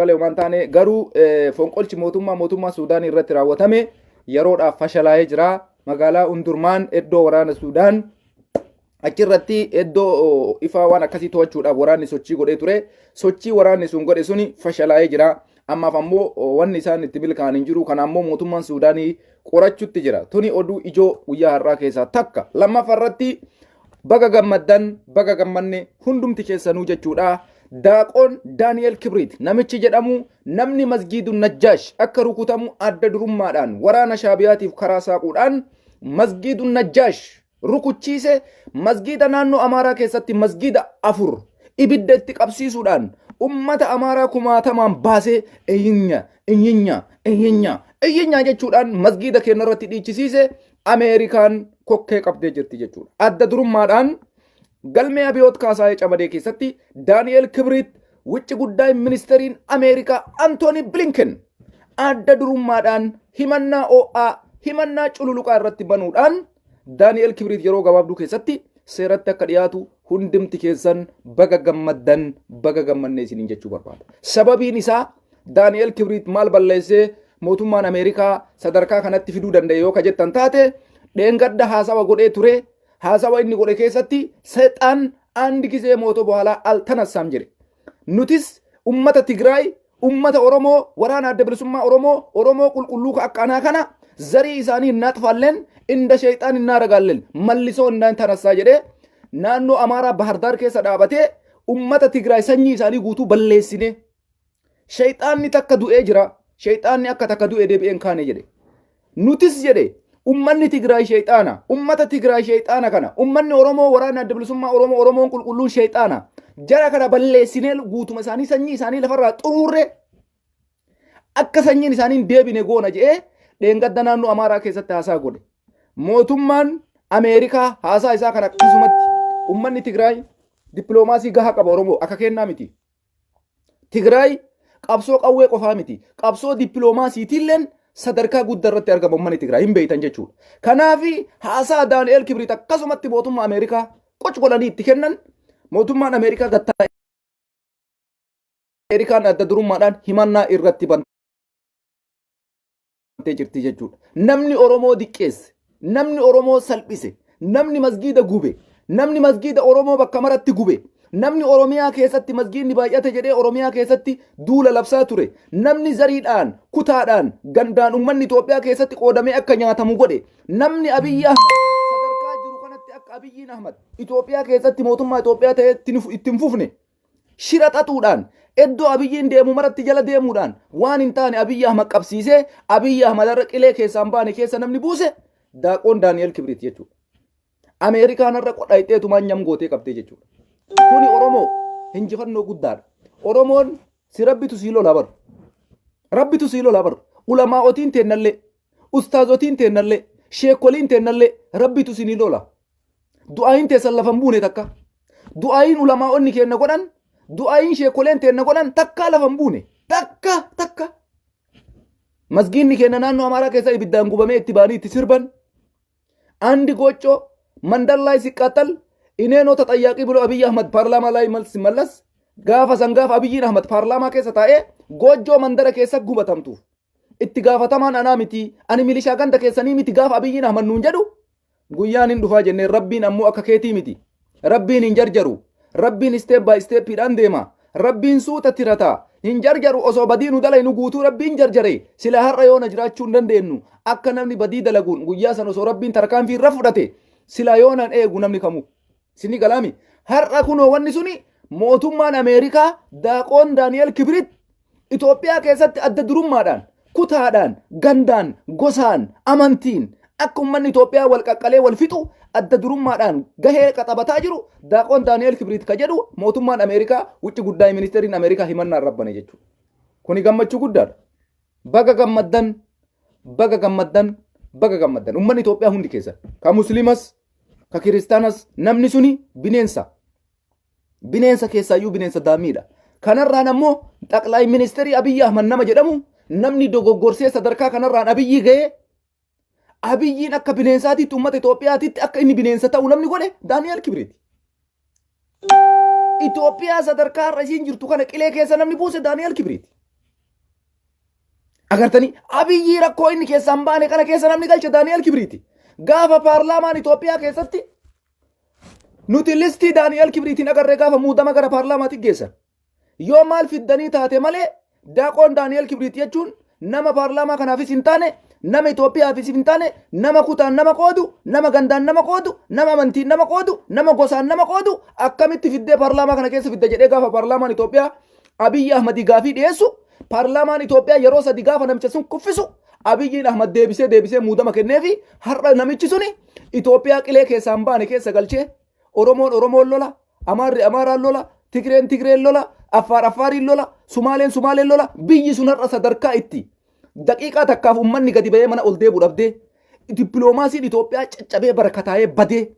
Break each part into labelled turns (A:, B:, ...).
A: malee waan taane garuu fonqolchi mootummaa Suudaan irratti raawwatame yeroodhaaf fashalaa'ee jira. Magaalaa Undurmaan iddoo waraana Suudaan achirratti iddoo ifaa waan akkasii to'achuudhaaf waraanni sochii godhee ture. Sochii waraanni sun godhe suni fashalaa'ee jira. Ammaaf ammoo wanni isaan itti milkaa'an hin jiru. Kana ammoo mootummaan Suudaanii qorachuutti jira. Tuni oduu ijoo guyyaa har'aa keessaa takka. Lammaffaarratti baga gammaddan baga gammanne hundumti keessanuu jechuudha. Daaqoon Daani'el Kibriit namichi jedhamu namni masgiidu Najjaash akka rukutamu adda durummaadhaan waraana Shaabiyaatiif karaa saaquudhaan masgiidu Najjaash rukuchiise. Masgiida naannoo Amaaraa keessatti masgiida 4 ibidda itti qabsiisuudhaan ummata Amaaraa kumaatamaan baasee iyyinya jechuudhaan masgiida keenya irratti dhiichisiise. Ameerikaan kokkee qabdee jirti jechuudha. Adda durummaadhaan galmee Abiyoot Kaasaayee Camadee keessatti Daani'el Kibriit wucci guddaa ministeriin Ameerikaa Antooni Blinken adda durummaadhaan himannaa OA himannaa cululuqaa irratti banuudhaan Daani'el Kibriit yeroo gabaabduu keessatti seeratti akka dhiyaatu hundumti keessan baga gammaddan baga gammannee isiniin jechuu barbaada. Sababiin isaa Daani'el Kibriit maal balleessee mootummaan Ameerikaa sadarkaa kanatti fiduu danda'e yoo ka jettan taate dheengadda haasawa godhee ture. Haasawa inni godhe keessatti seexaan andi gisee mooto boohala altanassaam jedhe. Nutis ummata Tigraay, ummata Oromoo, waraana adda bilisummaa Oromoo qulqulluu akkanaa kana zarii isaanii hin naaxfalleen inda sheexaan hin naaragaalleen mallisoo hin tanassaa jedhee naannoo Amaaraa Bahardaar keessa dhaabatee ummata Tigraay sanyii isaanii guutuu balleessine. Sheexaanni takka du'ee jira. Sheexaanni akka takka du'ee deebi'een kaane jedhe. Nutis jedhe ummanni Tigraay sheexaana. Ummata Tigraay sheexaana kana. Ummanni Oromoo waraana adda bilisummaa Oromoon qulqulluun sheexaana. Jara kana balleessinee guutuma isaanii sanyii isaanii lafarraa xuruurre akka sanyiin isaanii deebine goona jedhee dheengadda naannoo Amaaraa keessatti haasaa godhe. Mootummaan Ameerikaa haasaa isaa kana akkasumatti ummanni Tigraay dippiloomaasii gahaa qaba Oromoo akka kennaa miti. Tigraay qabsoo qawwee qofaa miti. Qabsoo dippiloomaasiitilleen sadarkaa guddaa irratti argama ummanni Tigraay hin beeytan jechuudha. Kanaaf haasaa Daani'el Kibriit akkasumatti mootummaa Ameerikaa qoc godhanii itti kennan mootummaan Ameerikaa gattaa Ameerikaan adda durummaadhaan himannaa irratti bantee jirti jechuudha. Namni Oromoo diqqeesse, namni Oromoo salphise, namni masgiida gube, namni masgiida Oromoo bakka maratti gube, namni Oromiyaa keessatti masgiidni baay'ate jedhee Oromiyaa keessatti duula labsaa ture, namni zariidhaan, kutaadhaan, gandaan ummanni Itoophiyaa keessatti qoodamee akka nyaatamu godhe, namni Abiyyi Ahmad sadarkaa jiru kanatti akka Abiyyiin Ahmad Itoophiyaa keessatti mootummaa Itoophiyaa ta'ee ittiin fufne shira xaxuudhaan iddoo Abiyyiin deemu maratti jala deemuudhaan waan hin taane Abiyyi Ahmad qabsiisee Abiyyi Ahmad irra qilee keessaan baane keessa namni buuse daaqoon Daani'el Kibriit jechuudha. Ameerikaan irra qodhaayiteetumaan nyam gootee qabdee jechuudha. Kuni Oromoo hinjifannoo guddaadha. Oromoon si rabbitu sii lola bar. Rabbitu sii lola bar. Ulamaa'otiin teennallee, ustaazotiin teennallee, sheekoliin teennallee rabbitu sinii lola. Du'aayin teessan lafan buune takka. Du'aayin ulamaa'onni kenna godhan, du'aayin sheekoleen teenna godhan takka lafan buune. Takka. Masgiinni kenna naannoo Amaaraa keessa ibiddaan gubamee itti baanii itti sirban. Andi gochoo mandallaa siqqaatal ineenota xayyaaqii buloo Abiyyi Ahmad paarlaamaa laayii mallas gaafa sangaaf Abiyyiin Ahmad paarlaamaa keessa taa'ee goojjoo mandara keessa gubatamtuuf itti gaafatamaan anaa miti ani milishaa ganda keessanii miti gaafa Abiyyiin Ahmad nuun jedhu guyyaan hin dhufaa jennee rabbiin ammoo akka keetii miti. Rabbiin hin jarjaru. Rabbiin step by stepiidhaan deema. Rabbiin suuta tirataa. Hin jarjaru osoo badii nu dalaynu guutuu rabbiin jarjare. Sila har'a yoona jiraachuu hin dandeenyu. Akka namni badii dalaguun guyyaa san osoo rabbiin tarkaanfii irra fudhate sila yoonaan eegu namni kamuu. Sini galaami. Har'a kunoo wanni suni mootummaan Ameerikaa daaqoon Daani'el Kibriit Itoophiyaa keessatti adda durummaadhaan kutaadhaan gandaan gosaan amantiin akka ummanni Itoophiyaa wal qaqqalee wal fixu adda durummaadhaan gahee qaxabataa jiru daaqoon Daani'el Kibriit ka jedhu mootummaan Ameerikaa wucci guddaa ministeriin Ameerikaa himannaa rabbane jechuudha. Kuni gammachuu guddaadha. Baga gammaddan ummanni Itoophiyaa hundi keessa ka musliimas ka kiristaanas namni suni bineensa keessaayyuu bineensa daamiidha. Kanarraan ammoo xaqlaay ministeerii Abiyyi Ahmad nama jedhamu namni dogoggorsee sadarkaa kanarraan Abiyyi ga'ee Abiyyiin akka bineensaatiitti uummata Itoophiyaatiitti akka inni bineensa ta'u namni godhe Daani'el Kibriit. Itoophiyaa sadarkaa irra isiin jirtu kana qilee keessa namni buuse Daani'el Kibriit. agartanii abiyyi rakkoo inni keessaan baane kana keessa namni galche Daani'el Kibriiti. Gaafa paarlaamaan Itoophiyaa keessatti nuti listii Daani'el Kibriitiin agarree gaafa muudama gara paarlaamaatti geessan. Yoo maal fiddanii taate malee daaqoon Daani'el Kibriit jechuun nama paarlaamaa kanaafis hin taane, nama Itoophiyaafis hin taane, nama kutaan nama qoodu, nama gandaan nama qoodu, nama amantiin nama qoodu, nama gosaan nama qoodu akkamitti fiddee paarlaamaa kana keessa fidda jedhee gaafa paarlaamaan Itoophiyaa Abiyyi Ahmad gaafii dhiyeessu, paarlaamaan Itoophiyaa yeroo sadi gaafa namicha sun kuffisu, Abiyyiin Ahmad deebisee muudama kenneefi har'a namichi suni Itoophiyaa qilee keessaan baane keessa galchee Oromoon lola, Amaaraan lola, Tigreen lola, Affaariin lola, Sumaaleen lola, biyyi sun har'a sadarkaa itti daqiiqaa takkaaf ummanni gadi ba'ee mana ol deebi'u dhabdee dippiloomaasiin Itoophiyaa caccabee barakataa'ee badee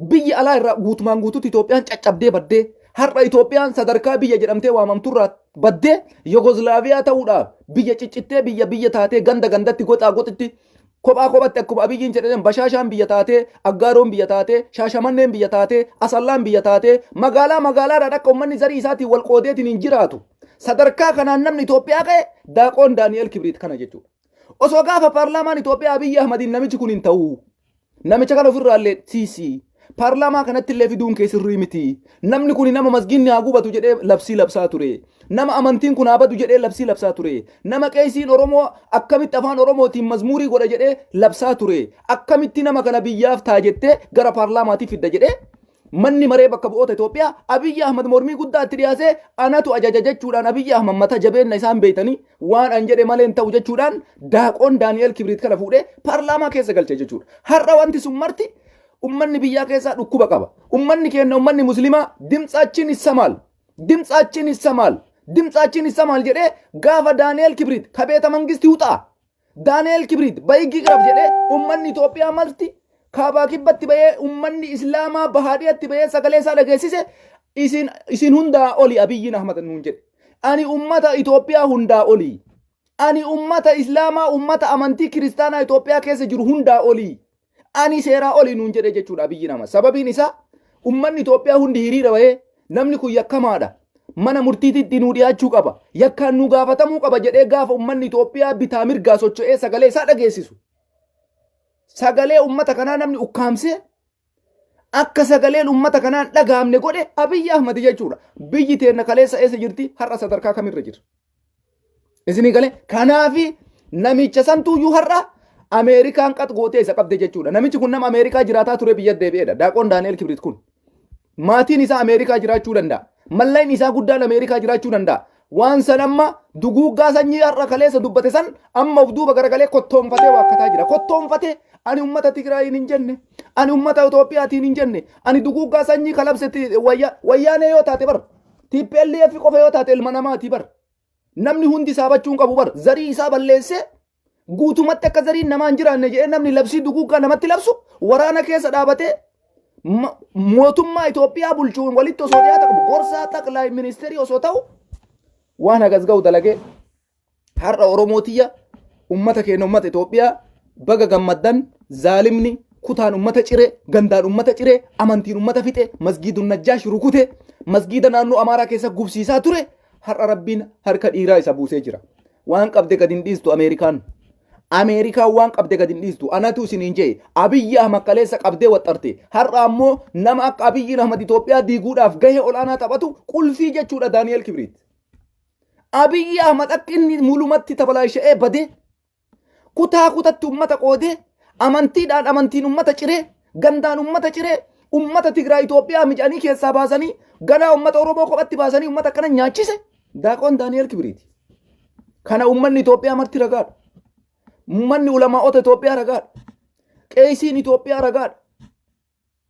A: biyyi alaa irraa guutumaan guutuutti Itoophiyaan caccabdee baddee har'a Itoophiyaan sadarkaa biyya jedhamtee waamamturraa baddee Yugoslaaviyaa ta'uudhaaf biyya ciccittee biyya taatee gandatti goxitti kophatti akkuma Abiyyiin jedhan Bashaashaan biyya taatee, Aggaaroon biyya taatee, Shaashamanneen biyya taatee, Asallaan biyya taatee, magaalaadhaan akka uummanni zarii isaatiin wal qoodeetiin hin jiraatu. Sadarkaa kanaan namni Itoophiyaa ka'e daaqoon Daani'el Kibriit kana jechuudha. Osoo gaafa paarlaamaan Itoophiyaa Abiyyi Ahmadiin namichi kun hin ta'u. Namicha kana ofirraallee siisi. Paarlaamaa kanatti illee fiduun keessirrii miti. Namni kun nama masgiinni haa gubatu jedhee labsii labsaa ture. Nama amantiin kun haa badu jedhee labsii labsaa ture. Nama qeesiin Oromoo akkamitti afaan Oromootiin mazmuurii godha jedhee labsaa ture. Akkamitti nama kana biyyaaf taa jettee gara paarlaamaatiif fidda jedhee manni maree bakka bu'oota Itoophiyaa Abiyyi Ahmad mormii guddaa itti dhiyaasee anatu ajaja jechuudhaan Abiyyi Ahmad mata jabeenna isaan beeytanii waan an jedhe malee hin ta'u jechuudhaan daaqoon Daani'el Kibriit kana fuudhee paarlaamaa keessa galche jechuudha. Har'a wanti sun marti ummanni biyyaa keessaa dhukkuba qaba. Ummanni keenya ummanni muslimaa dimtsaachin isamaal jedhee gaafa Daani'el Kibriit kabeeta mangisti huxaa. Daani'el Kibriit bayigii qirab jedhee ummanni Itoophiyaa marti kaabaa kibbatti bahee ummanni Islaamaa bahaadhiyatti bahee sagalee isaa dhageessise isin hundaa oli Abiyyiin Ahmad nuun jedhe. Ani ummata Itoophiyaa hundaa oli. Ani ummata Islaamaa ummata amantii kiristaanaa Itoophiyaa keessa jiru hundaa oli. Ani seeraa oli nuun jedhe jechuudha Abiyyiin Ahmad. Sababiin isaa ummanni Itoophiyaa hundi hiriira bahee namni kun yakkamaadha. Mana murtiitti nuu dhiyaachuu qaba. Yakkaan nu gaafatamuu qaba jedhee gaafa ummanni Itoophiyaa bitaa mirgaa socho'ee sagalee isaa dhageessisu. Sagalee ummata kanaa namni ukkaamsee akka sagaleen ummata kanaan dhagaamne godhe Abiyyi Ahmad jechuudha. Biyyi teenna kaleessa eessa jirti har'a sadarkaa kamirra jira. Isinii galee kanaafi namicha santuuyyuu har'a Ameerikaan qat gootee isa qabde jechuudha. Namichi kun nama Ameerikaa jiraataa ture biyya deebi'eedha. Daaqoon Daani'el Kibriit kun. Maatiin isaa Ameerikaa jiraachuu danda'a. Malleen isaa guddaan Ameerikaa jiraachuu danda'a. Waan san amma duguuggaa sanyii har'a kaleessa dubbate san amma of duuba garagalee kottoonfatee waakkataa jira. Kottoonfatee ani ummata Tigraayiin hin jenne. Ani ummata Itoophiyaatiin hin jenne. Ani duguuggaa sanyii kalabsetti wayyaanee yoo taate bar. TPLF qofa yoo taate ilma namaatii bar. Namni hundi saabachuun qabu bar. Zarii isaa balleessee guutumatti akka zariin namaan jiraanne jedhee namni labsii duguuggaa namatti labsu waraana keessa dhaabatee mootummaa Itoophiyaa bulchuun walitti osoo dhiyaata qabu gorsaa xaqlaa ministeerii osoo ta'u waan hagas ga'u dalagee har'a Oromootiyya ummata keenya ummata Itoophiyaa baga gammaddan zaalimni kutaan ummata ciree gandaan ummata ciree amantiin ummata fixe masgiidun najjaash rukute masgiida naannoo Amaaraa keessa gubsiisaa ture har'a rabbiin harka dhiiraa isa buusee jira. Waan qabde gad hin dhiistu Ameerikaan waan qabde gad hin dhiistu anatu isiniin jee Abiyyi Ahmad kaleessa qabdee waxxarte har'a ammoo nama akka Abiyyiin Ahmad Itoophiyaa diiguudhaaf gahee olaanaa taphatu qulfii jechuudha Daani'el Kibriit. Abiyyi Ahmad akka inni mulumatti tabalaasha'ee badee kutaa kutatti ummata qoodee amantiidhaan amantiin ummata ciree gandaan ummata ciree ummata Tigraay Itoophiyaa mijanii keessaa baasanii ganaa ummata Oromoo kophatti baasanii ummata akkana nyaachise daaqoon Daani'el Kibriit. Kana ummanni Itoophiyaa marti ragaadha. Ummanni ulamaa'ota Itoophiyaa ragaadha. Qeesiin Itoophiyaa ragaadha.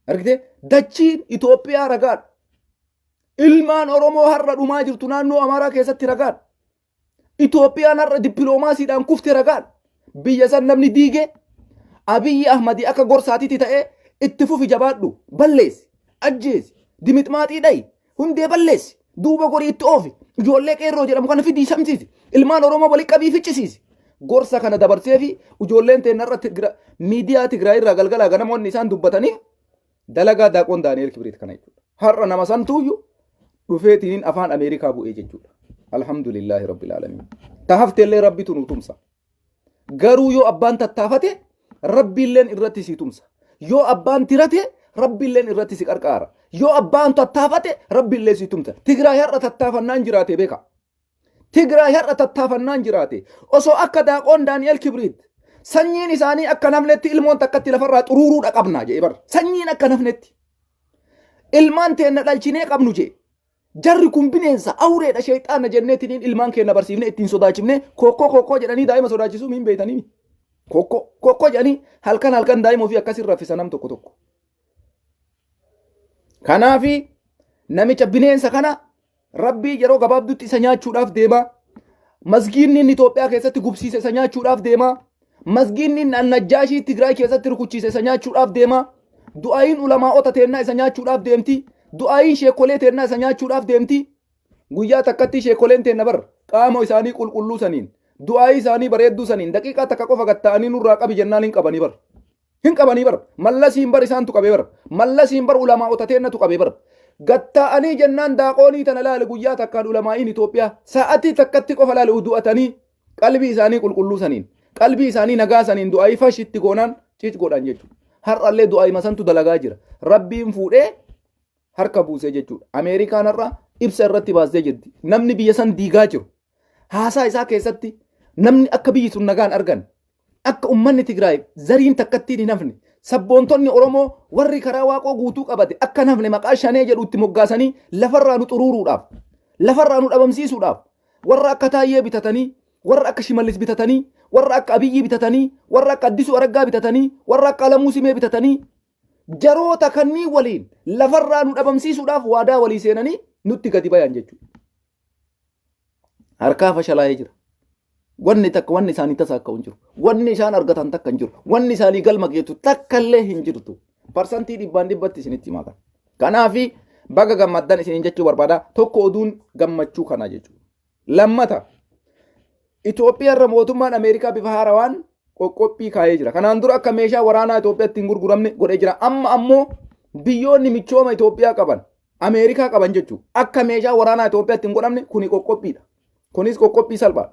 A: Argitee dachiin Itoophiyaa ragaadha. Ilmaan Oromoo har'a dhumaa jirtu naannoo Amaaraa keessatti ragaadha. Itoophiyaan har'a dippiloomaasiidhaan kufte ragaadha. Biyya san namni diigee Abiyyi Ahmad akka gorsaatitti ta'ee itti fufi jabaadhu balleessi ajjeesi dimixmaaxii dhayi hundee balleessi duuba gorii itti oofi ijoollee qeerroo jedhamu kana fidii shamsiisi ilmaan Oromoo walii qabii ficcisiisi. Gorsa kana dabarsee fi ijoolleen teennarra miidiyaa Tigraay irraa galgalaa ganamoonni isaan dubbatanii dalagaa daaqoon Daani'el Kibriit kana jechuudha. Har'a nama santuuyyuu dhufeetiin afaan Ameerikaa bu'ee jechuudha. alhamdulillahi rabbil alamin tahaftellee rabbitu nu tumsa garuu yoo abbaan tattaafate rabbiilleen irratti si tumsa yoo abbaan tirate rabbiilleen irratti si qarqaara yoo abbaan tattaafate rabbiillee si tumsa Tigraay har'a tattaafannaan jiraate beeka Tigraay har'a tattaafannaan jiraate osoo akka daaqoon Daani'el Kibriit sanyiin isaanii akka nafnetti ilmoon takkatti lafarraa xuruuruudha qabnaa jee bar sanyiin akka nafnetti ilmaan teenna dhalchinee qabnu jee jarri kun bineensa awreedha shayxaana jenneetiin ilmaan keenya barsiifne ittiin sodaachifne kokkoo jedhanii daa'ima sodaachisuu hin beeytanii kokkoo jedhanii halkan daa'ima ofii akkasin raffisa nam tokko kanaafi namicha bineensa kana rabbii yeroo gabaabdutti isa nyaachuudhaaf deema masgiinni Itoophiyaa keessatti gubsiise isa nyaachuudhaaf deema masgiinni Najjaashii Tigraay keessatti rukuchiise isa nyaachuudhaaf deema du'aayin ulamaa'ota teennaa isa nyaachuudhaaf deemti du'aayin sheekolee teennaa isa nyaachuudhaaf deemti guyyaa takkatti sheekoleen teenna bar qaama isaanii qulqulluu saniin du'aayii isaanii bareedduu saniin daqiiqaa takka qofa gatta'anii nurraa qabi jennaan hin qabanii bar mallasiin bar isaantu qabee bar mallasiin bar ulamaa'ota teennatu qabee bar gatta'anii jennaan daaqoonii tana laale guyyaa takkaan ulamaa'iin Itoophiyaa sa'atii takkatti qofa laale du'atanii qalbii isaanii qulqulluu saniin qalbii isaanii nagaa saniin du'aayii fashitti goonaan ciic godhan jechuudha har'allee du'aayii masantu dalagaa jira rabbiin fuudhee harka buusee jechuudha Ameerikaan har'a ibsa irratti baasee jirti namni biyya san diigaa jiru haasaa isaa keessatti namni akka biyyi sun nagaan argan akka ummanni Tigraay zariin takkattiin hin hafne sabboontonni Oromoo warri karaa waaqoo guutuu qabate akka nafne maqaa shanee jedhutti moggaasanii lafarraa nu xuruuruudhaaf lafarraa nu dhabamsiisuudhaaf warra akka Taayyee bitatanii warra akka Shimallis bitatanii warra akka Abiyyi bitatanii warra akka Addisuu Araggaa bitatanii warra akka Alamuu Simee bitatanii jaroota kannii waliin lafarraa nu dhabamsiisuudhaaf waadaa walii seenanii nutti gadi bayan jechuudha. Harkaa fashalaa'ee jira. Wanni takka wanni isaanii tasaa akka hin jiru. Wanni isaan argatan takka hin jiru. Wanni isaanii galma geetu takka illee hin jirtu. Parsantii 100% isinitti himaa kana. Kanaafi baga gammaddan isiniin jechuu barbaada. Tokko oduun gammachuu kana jechuudha. Lammata Itoophiyaa irra mootummaan Ameerikaa bifa haarawaan qoqqophii kaayee jira. Kanaan dura akka meeshaa waraanaa Itoophiyaatti hin gurguramne godhee jira. Amma ammoo biyyoonni michooma Itoophiyaa qaban Ameerikaa qaban jechuudha. Akka meeshaa waraanaa Itoophiyaatti hin godhamne kuni qoqqophiidha. Kunis qoqqophii salphaadha.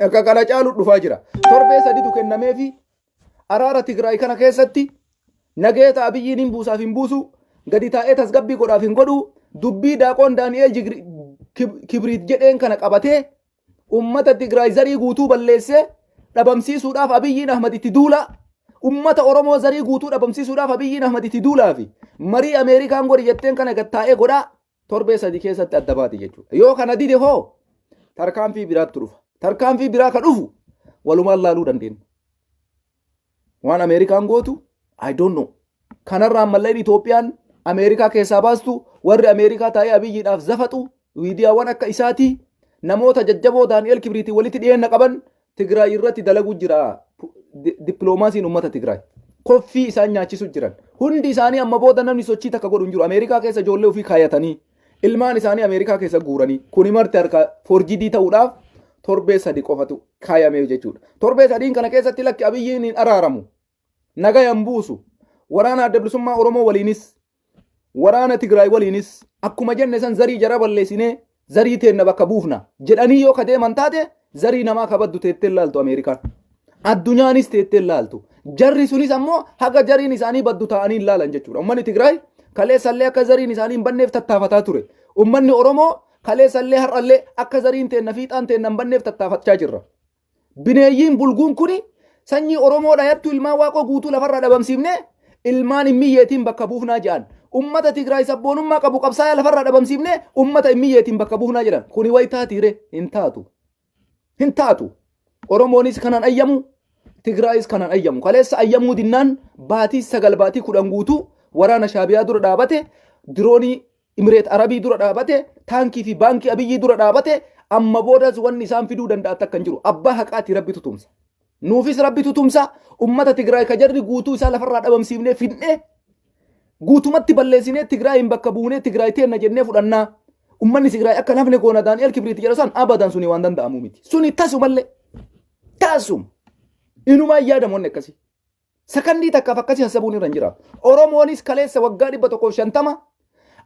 A: Akka kana caalu dhufaa jira. Torbee sadiitu kennameefi araara Tigraay kana keessatti nageeta Abiyyiin hin buusaaf hin buusu gadi taa'ee tasgabbii godhaaf hin godhu dubbii daaqoon Daani'el Kibriit jedheen kana qabatee ummata Tigraay zarii guutuu balleessee dhabamsiisuudhaaf Abiyyiin Ahmad itti duula ummata Oromoo zarii guutuu dhabamsiisuudhaaf Abiyyiin Ahmad itti duulaafi marii Ameerikaan godhi jetteen kana gattaa'ee godhaa torbee sadii keessatti adda baati jechuudha. Yoo kana dide hoo tarkaanfii biraatti dhufa. Tarkaanfii biraa ka dhufu walumaan laaluu dandeenya. Waan Ameerikaan gootu I don't know. Kanarraan malleen Itoophiyaan Ameerikaa keessaa baastu warri Ameerikaa taa'ee Abiyyiidhaaf zafatu miidiyaawwan akka isaatii namoota jajjaboo Daani'el Kibriitii walitti dhiyeenya qaban Tigraay irratti dalaguu jira. Dippiloomaasiin uummata Tigraay. Koffii isaan nyaachisu jiran. Hundi isaanii amma booda namni sochii takka godhu hin jiru. Ameerikaa keessa ijoollee ofii kaayatanii ilmaan isaanii Ameerikaa keessa guuranii kuni marti harka forjidii ta'uudhaaf torbee sadi qofatu kaayamee jechuudha. Torbee sadiin kana keessatti lakki Abiyyiin hin araaramu. Nagayaan buusu. Waraana adda bilisummaa Oromoo waliinis waraana Tigraay waliinis akkuma jenne san zarii jara balleessinee zarii teenna bakka buufna jedhanii yoo ka deeman taate zarii namaa kabaddu teettee laaltu Ameerikaan. Addunyaanis teettee laaltu. Jarri sunis ammoo haga jariin isaanii baddu ta'anii hin laalan jechuudha. Uummanni Tigraay kaleessallee akka zariin isaanii hin banneef tattaafataa ture. Uummanni Oromoo kaleessallee har'allee akka zariin teenna fiixaan teenna hin banneef tattaafachaa jirra. Bineeyyiin bulguun kuni sanyii Oromoo dhayattu ilmaan waaqoo guutuu lafarraa dhabamsiifne ilmaan himmiyyeetiin bakka buufnaa jedhan. Ummata Tigraay sabboonummaa qabu qabsaa'aa lafarraa dhabamsiifne ummata himmiyyeetiin bakka buufnaa jedhan. Kuni wayitaatiire hin taatu. Hin taatu. Oromoonis kanan ayyamu Tigraayis kanan ayyamu. Kaleessa ayyamuu dinnaan baatii 9 baatii 10 guutuu waraana Shaabiyaa dura dhaabate diroonii Imireet Arabii dura dhaabate taankii fi baankii Abiyyii dura dhaabate amma boodas wanni isaan fiduu danda'a akka hin jiru. Abbaa haqaati rabbitu tumsa. Nuufis rabbitu tumsa. Ummata Tigraay ka jarri guutuu isaa lafarraa dhabamsiifnee fidnee guutumatti balleessinee Tigraayin bakka buunee Tigraay teenna jennee fudhannaa. Ummanni Tigraay akka nafne goona Daani'el Kibriit jedha san abadan suni waan danda'amu miti. Suni tasumallee tasum inumaa yaadamoonni akkasii. Sakandii takkaaf akkasii hasabuun irra hin jira. Oromoonis kaleessa waggaa 150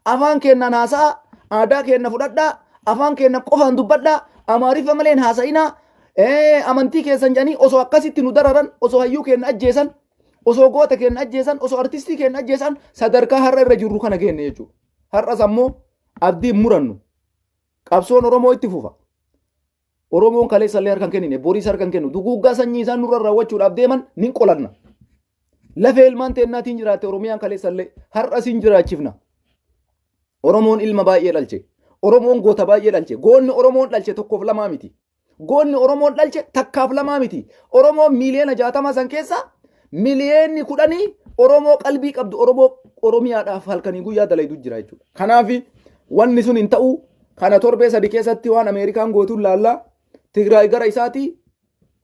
A: afaan keenna haasaa aadaa keenna fudhadhaa afaan keenya qofaan dubbadhaa amaarifa maleen haasa'inaa amantii keessan jedhanii osoo akkasitti nu dararan osoo hayyuu keenya ajjeesan osoo goota keenya ajjeesan osoo artistii keenya ajjeesan sadarkaa har'a irra jirru kana geenne jechuudha. Har'as ammoo abdiin murannu qabsoon Oromoo itti fufa. Oromoon kaleessallee harkaan kennine boriis harkaan kennu duguuggaa sanyii isaan nurra raawwachuudhaaf deeman nin qolanna. Lafee ilmaan teennaatiin jiraatte Oromiyaan kaleessallee har'as hin jiraachifna. Oromoon ilma baay'ee dhalche. Oromoon goota baay'ee dhalche. Goonni Oromoon dhalche tokkoof lamaa miti. Goonni Oromoon dhalche takkaaf lamaa miti. Oromoon miiliyoona 60 san keessa miliyoonni 10 Oromoo qalbii qabdu Oromiyaadhaaf halkanii guyyaa dalaydu jira jechuudha. Kanaaf wanni sun hin ta'u kana torbee sadi keessatti waan Ameerikaan gootuun laallaa Tigraay gara isaatii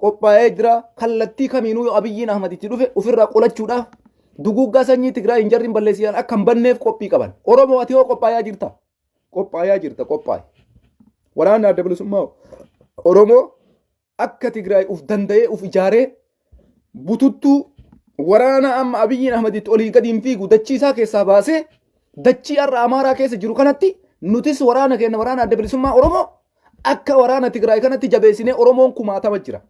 A: qophaa'ee jira. Kallattii kamiinuu Abiyyiin Ahmaditti dhufe ofirraa qolachuudhaaf duguuggaa sanyii Tigraay hin jarri balleessiyan akka hin banneef qophii qaban. Oromoo ati hoo qophaayaa jirta? Qophaayaa jirta qophaaye. Waraanni adda bilisummaa Oromoo akka Tigraay uf danda'ee uf ijaaree bututtuu waraana amma Abiyyiin Ahmaditti olii gadi hin fiigu dachii isaa keessaa baasee dachii har'a Amaaraa keessa jiru kanatti nutis waraana keenya waraana adda bilisummaa Oromoo akka waraana Tigraay kanatti jabeessinee Oromoon kumaatama jira.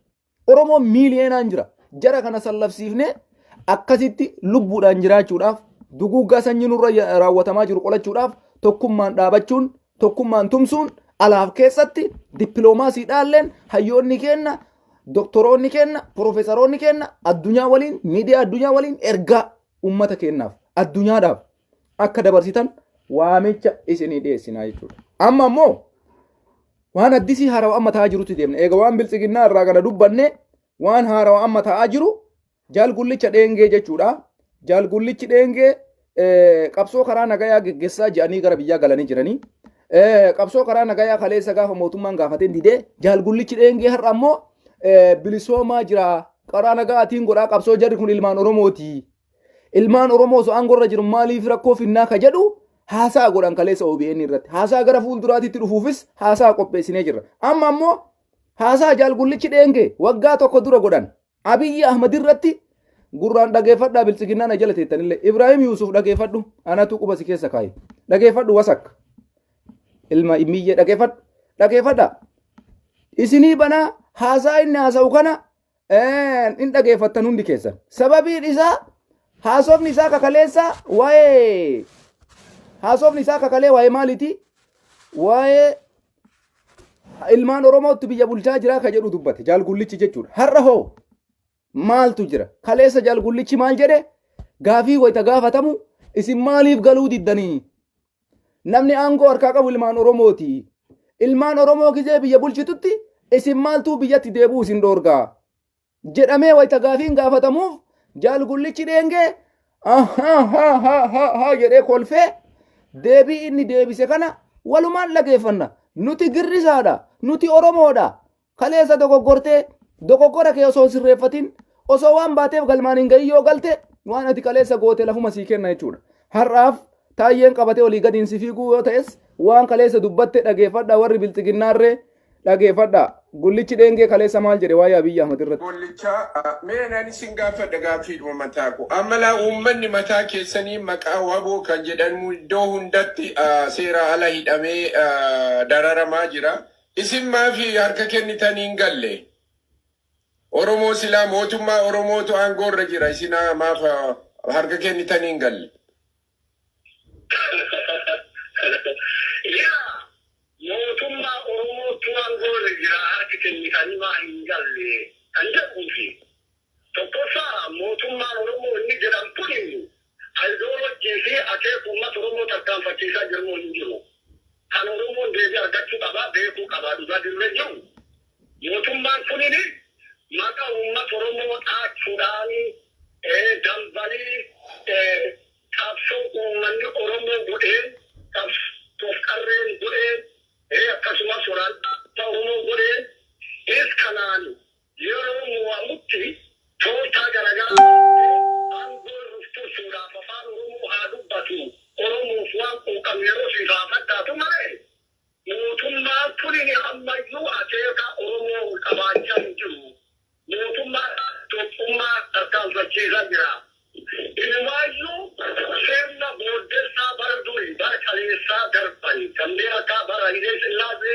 A: Oromoon miiliyoonaan jira. Jara kana sallabsiifnee akkasitti lubbuudhaan jiraachuudhaaf duguuggaa sanyii nurra raawwatamaa jiru qolachuudhaaf tokkummaan dhaabachuun tokkummaan tumsuun alaaf keessatti dippiloomaasiidhaalleen hayyoonni kenna doktoroonni kenna profeesaroonni kenna addunyaa waliin miidiyaa addunyaa waliin ergaa ummata kennaaf addunyaadhaaf akka dabarsitan waamicha isinii dhiyeessinaa jechuudha. Amma ammoo waan addisii haarawaa amma ta'aa jirutti deemna. Eega waan biltsiginnaa irraa kana dubbanne waan haarawaa amma ta'aa jiru jaal gullicha dheengee jechuudha. Jaal gullichi dheengee qabsoo karaa nagayaa geggeessaa jedhanii gara biyyaa galanii jiranii. Qabsoo karaa nagayaa kaleessa gaafa mootummaan gaafateen didee jaal gullichi dheengee har'a ammoo bilisoomaa jira. Karaa nagaatiin godhaa qabsoo jarri kun ilmaan Oromooti. Ilmaan Oromoo osoo aangorra jiru maaliif rakkoo finnaa ka jedhu haasaa godhan kaleessa OBN irratti. Haasaa gara fuulduraatitti dhufuufis haasaa qopheessinee jirra. Amma ammoo haasaa jaal gullichi dheengee waggaa tokko dura godhan Abiyyi Ahmad irratti gurraan dhageeffadhaa biltsiginnaa na jala teettanillee Ibrahim Yusuf dhageeffadhu anatu quba si keessa kaaye dhageeffadhu wasak ilma immiyyee dhageeffadha isinii banaa haasaa inni haasa'u kana in dhageeffattan hundi keessan sababiin isaa haasofni isaa kakaleessa waa'ee haasofni isaa kakalee waa'ee maaliiti waa'ee ilmaan Oromootti biyya bulchaa jira ka jedhu dubbate jaal gullichi jechuudha. Har'a hoo maaltu jira? Kaleessa jaal gullichi maal jedhe? Gaafii wayita gaafatamu isin maaliif galuu diddanii? Namni aangoo harkaa qabu ilmaan Oromooti. Ilmaan Oromoo gizee biyya bulchitutti isin maaltu biyyatti deebuu isin dhoorgaa? Jedhamee wayita gaafiin gaafatamuuf jaal gullichi dheengee jedhee kolfee deebii inni deebise kana walumaan dhageeffanna. Nuti girrisaadha. Nuti Oromoodha. Kaleessa dogoggora kee osoo sirreeffatin osoo waan baateef galmaan hin gahiyyoo galte waan ati kaleessa goote lafuma sii kenna jechuudha. Har'aaf taayyeen qabatee olii gadiin si fiiguu yoo ta'es waan kaleessa dubbatte dhageeffadha warri biltsiginnaarree dhageeffadha. Gullichi dheengee kaleessa maal jedhe waa'ee Abiyyi Ahmad irratti.
B: Gullicha mee nani sin gaafadha gaafiidhuma mataa ko ammalaa uummanni mataa keessanii maqaa waboo kan jedhamu iddoo hundatti seera ala hidhamee dararamaa jira. Isin maafi harka kennitanii hin galle? Oromoo silaa mootummaa Oromootu aangoorra jira. Isin maaf harka kennitanii hin galle?
C: Mootummaa Oromootu aangoorra jira harka kennitanii maa hin galle kan jedhuufi tokkoffaa mootummaan Oromoo inni jedhamu kun ayidoolojii fi akeeka uummata Oromoo tarkaanfachiisaa jiru hin jiru. Kan Oromoon deebii argachuu qabaa beekuu qabaa dhugaa dirree jiru. Mootummaan kunini maqaa uummata Oromoo xaachuudhaan dambalii qabsoo uummanni Oromoo godheen qabsoof qarreen godheen akkasumas waraana Oromoo godheen kanaan yeroo mu'amutti tooftaa garaagaraa aangoo ruftuudhaaf afaan Oromoo haa dubbatu Oromoof waan quuqamu yeroo sifaafadhaatu malee mootummaan kunini ammayyuu akeeka Oromoo qabaachaa hin jiru. Mootummaa tokkummaa tarkaanfachiisaa jira. Ilmaayyuu sirna booddeessaa bara durii bara kaleessaa darbanii kanneen akka bara Hayilee Sillaasee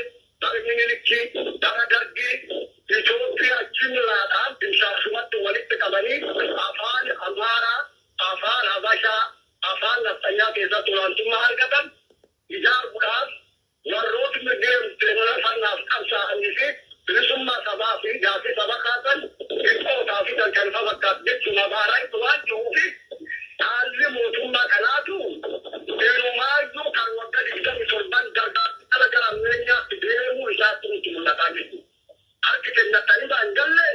C: kenna tani ba ngalle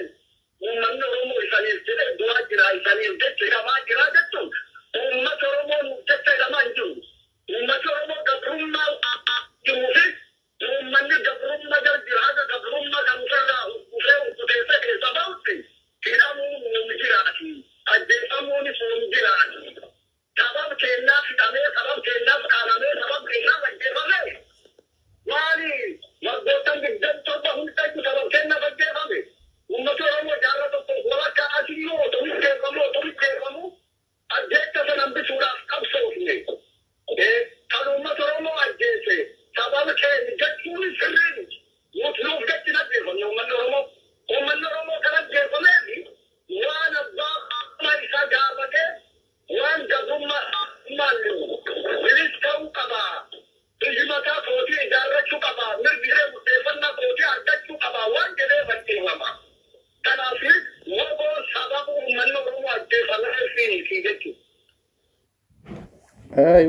C: ummanni oromoo isaaniif jedhe du'aa jira isaaniif jecha gamaa jira jechuun uummata oromoo jecha gamaa hin jiru uummata oromoo gabrummaa jiruu fi ummanni gabrummaa jira haga gabrummaa kan irraa dhufee kuteessa keessa bahutti hidhamuun ni jiraati ajjeefamuunis ni jiraati sabab kennaaf hidhamee sabab kennaaf qaanamee sabab kennaaf ajjeefamee Wali, magbotan bigdan torba hulta ko sabab kenna bajjefame. Ummato oromoo jaarrata ko wala ka asilo to ajjetta sanan bisuudhaaf qabsoofne. Kan ummata oromoo ajjeese sababa keenya jechuun sirriin nuuf jechi ajjeefamne ummanni oromoo kan ajjeefameefi waan abbaa isaa gaafate waan gabrummaa maallu bilis ta'uu qabaa. Dijimata kooti ijaarrachuu qaba mirgiree murteeffannaa kooti argachuu qaba waan jedhee fakkeeffama. Kanaaf woboon sababa uummanni oromoo ajjeefameefi jechuudha.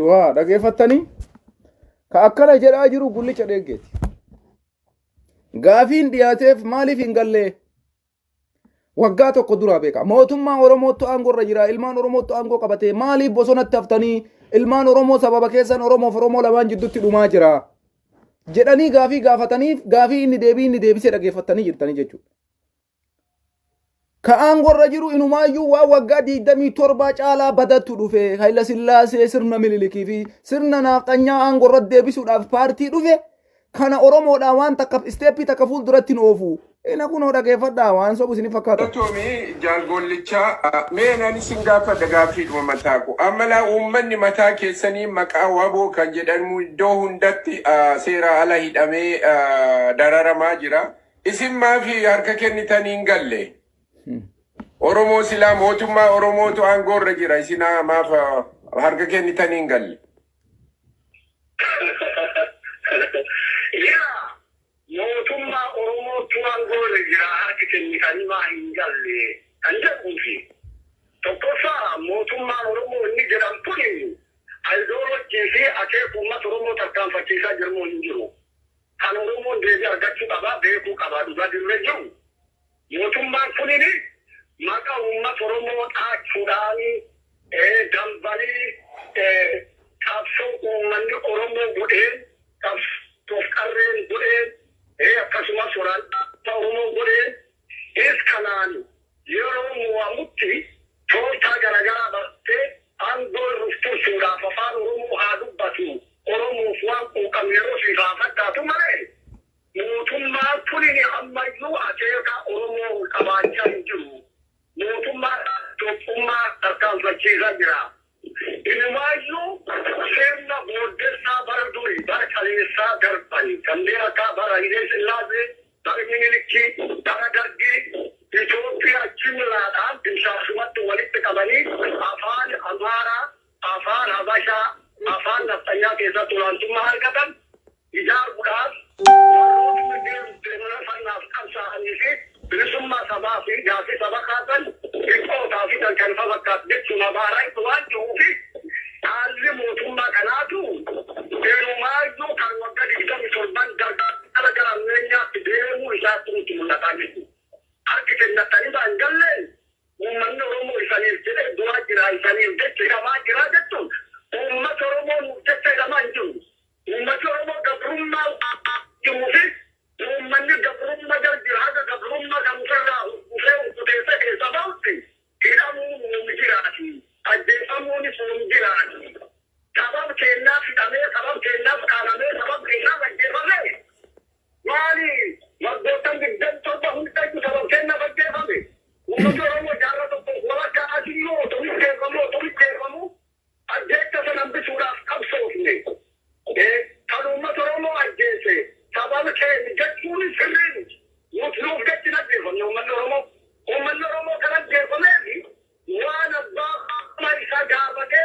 A: Waa dhageeffattanii ka akkana jedhaa jiru gullicha dheeggeeti. Gaafiin dhiyaateef maaliif hin galle waggaa tokko duraa beeka. Mootummaa Oromootu aangorra jira. Ilmaan Oromootu aangoo qabatee maaliif bosonatti haftanii ilmaan Oromoo sababa keessan Oromoof Oromoo lamaan jidduutti dhumaa jira jedhanii gaafii gaafataniif gaafii inni deebisee dhageeffatanii jirtanii jechuudha. Ka aangorra jiru inumaayyuu waa waggaa 27 caalaa badatu dhufe Hayila Sillaasee sirna Minilikii fi sirna Naaqanyaa aangorra deebisuudhaaf paartii dhufe kana Oromoodhaa waan takka isteeppii takka fuulduratti hin oofu. Ina kunoo dhageeffadhaa waan sobu isin fakkaata.
B: Toomi jaalgollichaa mee nani sin gaafadha gaafiidhuma mataa ko ammalaa uummanni mataa keessanii maqaa waboo kan jedhamu iddoo hundatti seera ala hidhamee dararamaa jira. Isin maafi harka kennitanii hin galle? Oromoo silaa mootummaa Oromootu aangoorra jira isin maaf harka kennitanii hin galle?
C: Mootummaa Oromootu aangoorra jira harki kennitanii maa hin galle kan jedhuufi tokkoffaa mootummaan Oromoo inni jedhamtu ayidoolojii fi akeeka uummata Oromoo tarkaanfachiisaa jirmu hin jiru. Kan Oromoon deebii argachuu qabaa beekuu qabaa dhugaa dirree jiru. Mootummaan kunini maqaa uummata Oromoo xaachuudhaan dambanii qabsoo uummanni Oromoo godheen qabsoof qarreen godheen akkasumas waraana Oromoo godheen kanaan yeroo mu'amutti tooftaa garaagaraa bartee aangoo ruftusuudhaaf afaan Oromoo haa dubbatu Oromoof waan quuqamu yeroo fi gaafadhaatu malee mootummaan kunini ammayyuu akeeka Oromoo qabaachaa hin jiru. Mootummaa tokkummaa tarkaanfachiisaa jira. Ilmaayyuu sirna booddeessaa bara durii bara kaleessaa darbanii kanneen akka bara Hayila Sillaasee bara Minilikii bara Dargii Itoophiyaa jimlaadhaan bilchaasumatti walitti qabanii afaan Amaaraa afaan Habashaa afaan Nafxanyaa keessatti olaantummaa argatan ijaaruudhaaf warroonni deemtee fannaaf qabsaa'anii fi bilisummaa sabaa fi gaafii saba kaasan dhiphootaa fi kan fakkaatu jechuun abaaraa itti waan jiruufi haalli mootummaa kanaatu yerumaayyuu kan waggaa 27 gara gara ammayyaatti deemuu isaatti nutti mul'ataa jiru. Harki kennatanii baan gallee uummanni Oromoo isaaniif jedhee du'aa jira isaaniif jecha hidhamaa jira jechuun uummata Oromoo jecha hidhamaa hin jiru. Uummati Oromoo gabrummaa jiruu fi uummanni gabrummaa jira haga gabrummaa kan irraa dhufee kuteessa keessa bahutti hidhamuun ni jiraati. Ajjeefamuunis ni jiraati. Sabab kennaaf hidhamee sabab kennaaf qaanamee sabab kennaaf ajjeefamee maali magbotan bigdan torba hulta ko sabab kennaaf ajjeefame. Uummata Oromoo jaarrata ko wala ka asilo to ikkeeffamu ajjeetta sanan bisuudhaaf qabsoofne. Kan uummata Oromoo ajjeese sababa keenya jechuun sirriin nuuf jechi ajjeefamne uummanni Oromoo kan ajjeefameefi waan abbaa isaa gaafate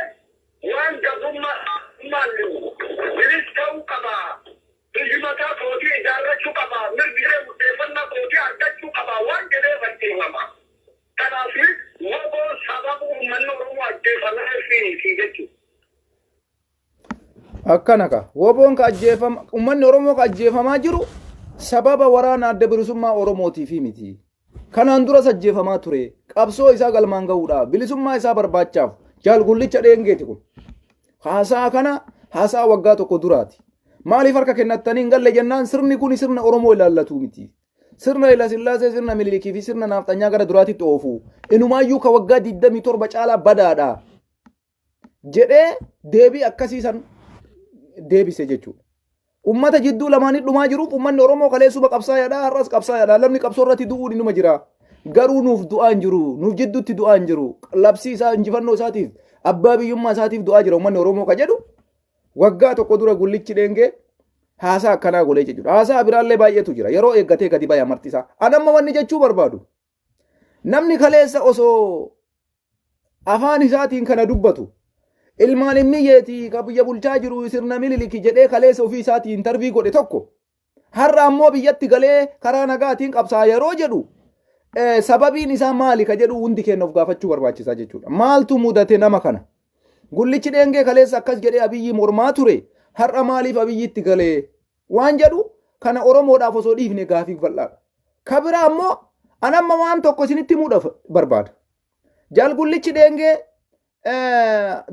C: waan gabrummaa maallu bilis ta'uu qaba. Dijimata kooti ijaarrachuu qaba mirgiree murteeffannaa kooti argachuu qaba waan jedhee fakkeeffama. Kanaaf woboon sababa uummanni Oromoo ajjeefameefi jechuudha.
A: Akkana ka woboon ka ajjeefama uummanni Oromoo ka ajjeefamaa jiru sababa waraana adda bilisummaa Oromootiif miti. Kanaan dura ajjeefamaa ture. Qabsoo isaa galmaan ga'uudhaaf bilisummaa isaa barbaachaaf jaalgullicha dheengeeti kun. Haasaa kana haasaa waggaa tokko duraati. Maaliif harka kennattanii hin galle jennaan sirni kun sirna Oromoo ilaallatu miti. Sirna Haayile Sillaasee, sirna Minilikii fi sirna Naafxanyaa gara duraatitti oofu. Inumaayyuu ka waggaa 27 caalaa badaadha. Jedhee deebii akkasiisan deebise jechuudha. Ummata jidduu lamaanii dhumaa jiruuf ummanni Oromoo kaleessuma qabsaa'aadha, har'as qabsaa'aadha. Lamni qabsoo irratti du'uun inuma jira. Garuu nuuf du'aa hin jiru, nuuf jidduutti du'aa hin jiru. Labsii isaa injifannoo isaatiif, abbaa biyyummaa isaatiif du'aa jira ummanni Oromoo ka jedhu. Waggaa tokko dura gullichi dheengee haasaa akkanaa godhee jechuudha. Haasaa biraallee baay'eetu jira. Yeroo eeggatee gadi baya martisaa. Anamma wanni jechuu barbaadu. Namni kaleessa osoo afaan isaatiin kana dubbatu ilmaan himmiyeetii ka biyya bulchaa jiru sirna Miniliki jedhee kaleessa ofii isaatiin tarbii godhe tokko har'a ammoo biyyatti galee karaa nagaatiin qabsaa yeroo jedhu sababiin isaa maali ka jedhu hundi keenya of gaafachuu barbaachisaa jechuudha. Maaltu mudate nama kana? Gullichi dheengee kaleessa akkas jedhee Abiyyi mormaa ture. Har'a maaliif Abiyyitti galee waan jedhu kana Oromoodhaaf osoo dhiifne gaafii bal'aadha. Ka biraa ammoo anamma waan tokko isinitti himuudhaaf barbaada. Jaalgullichi dheengee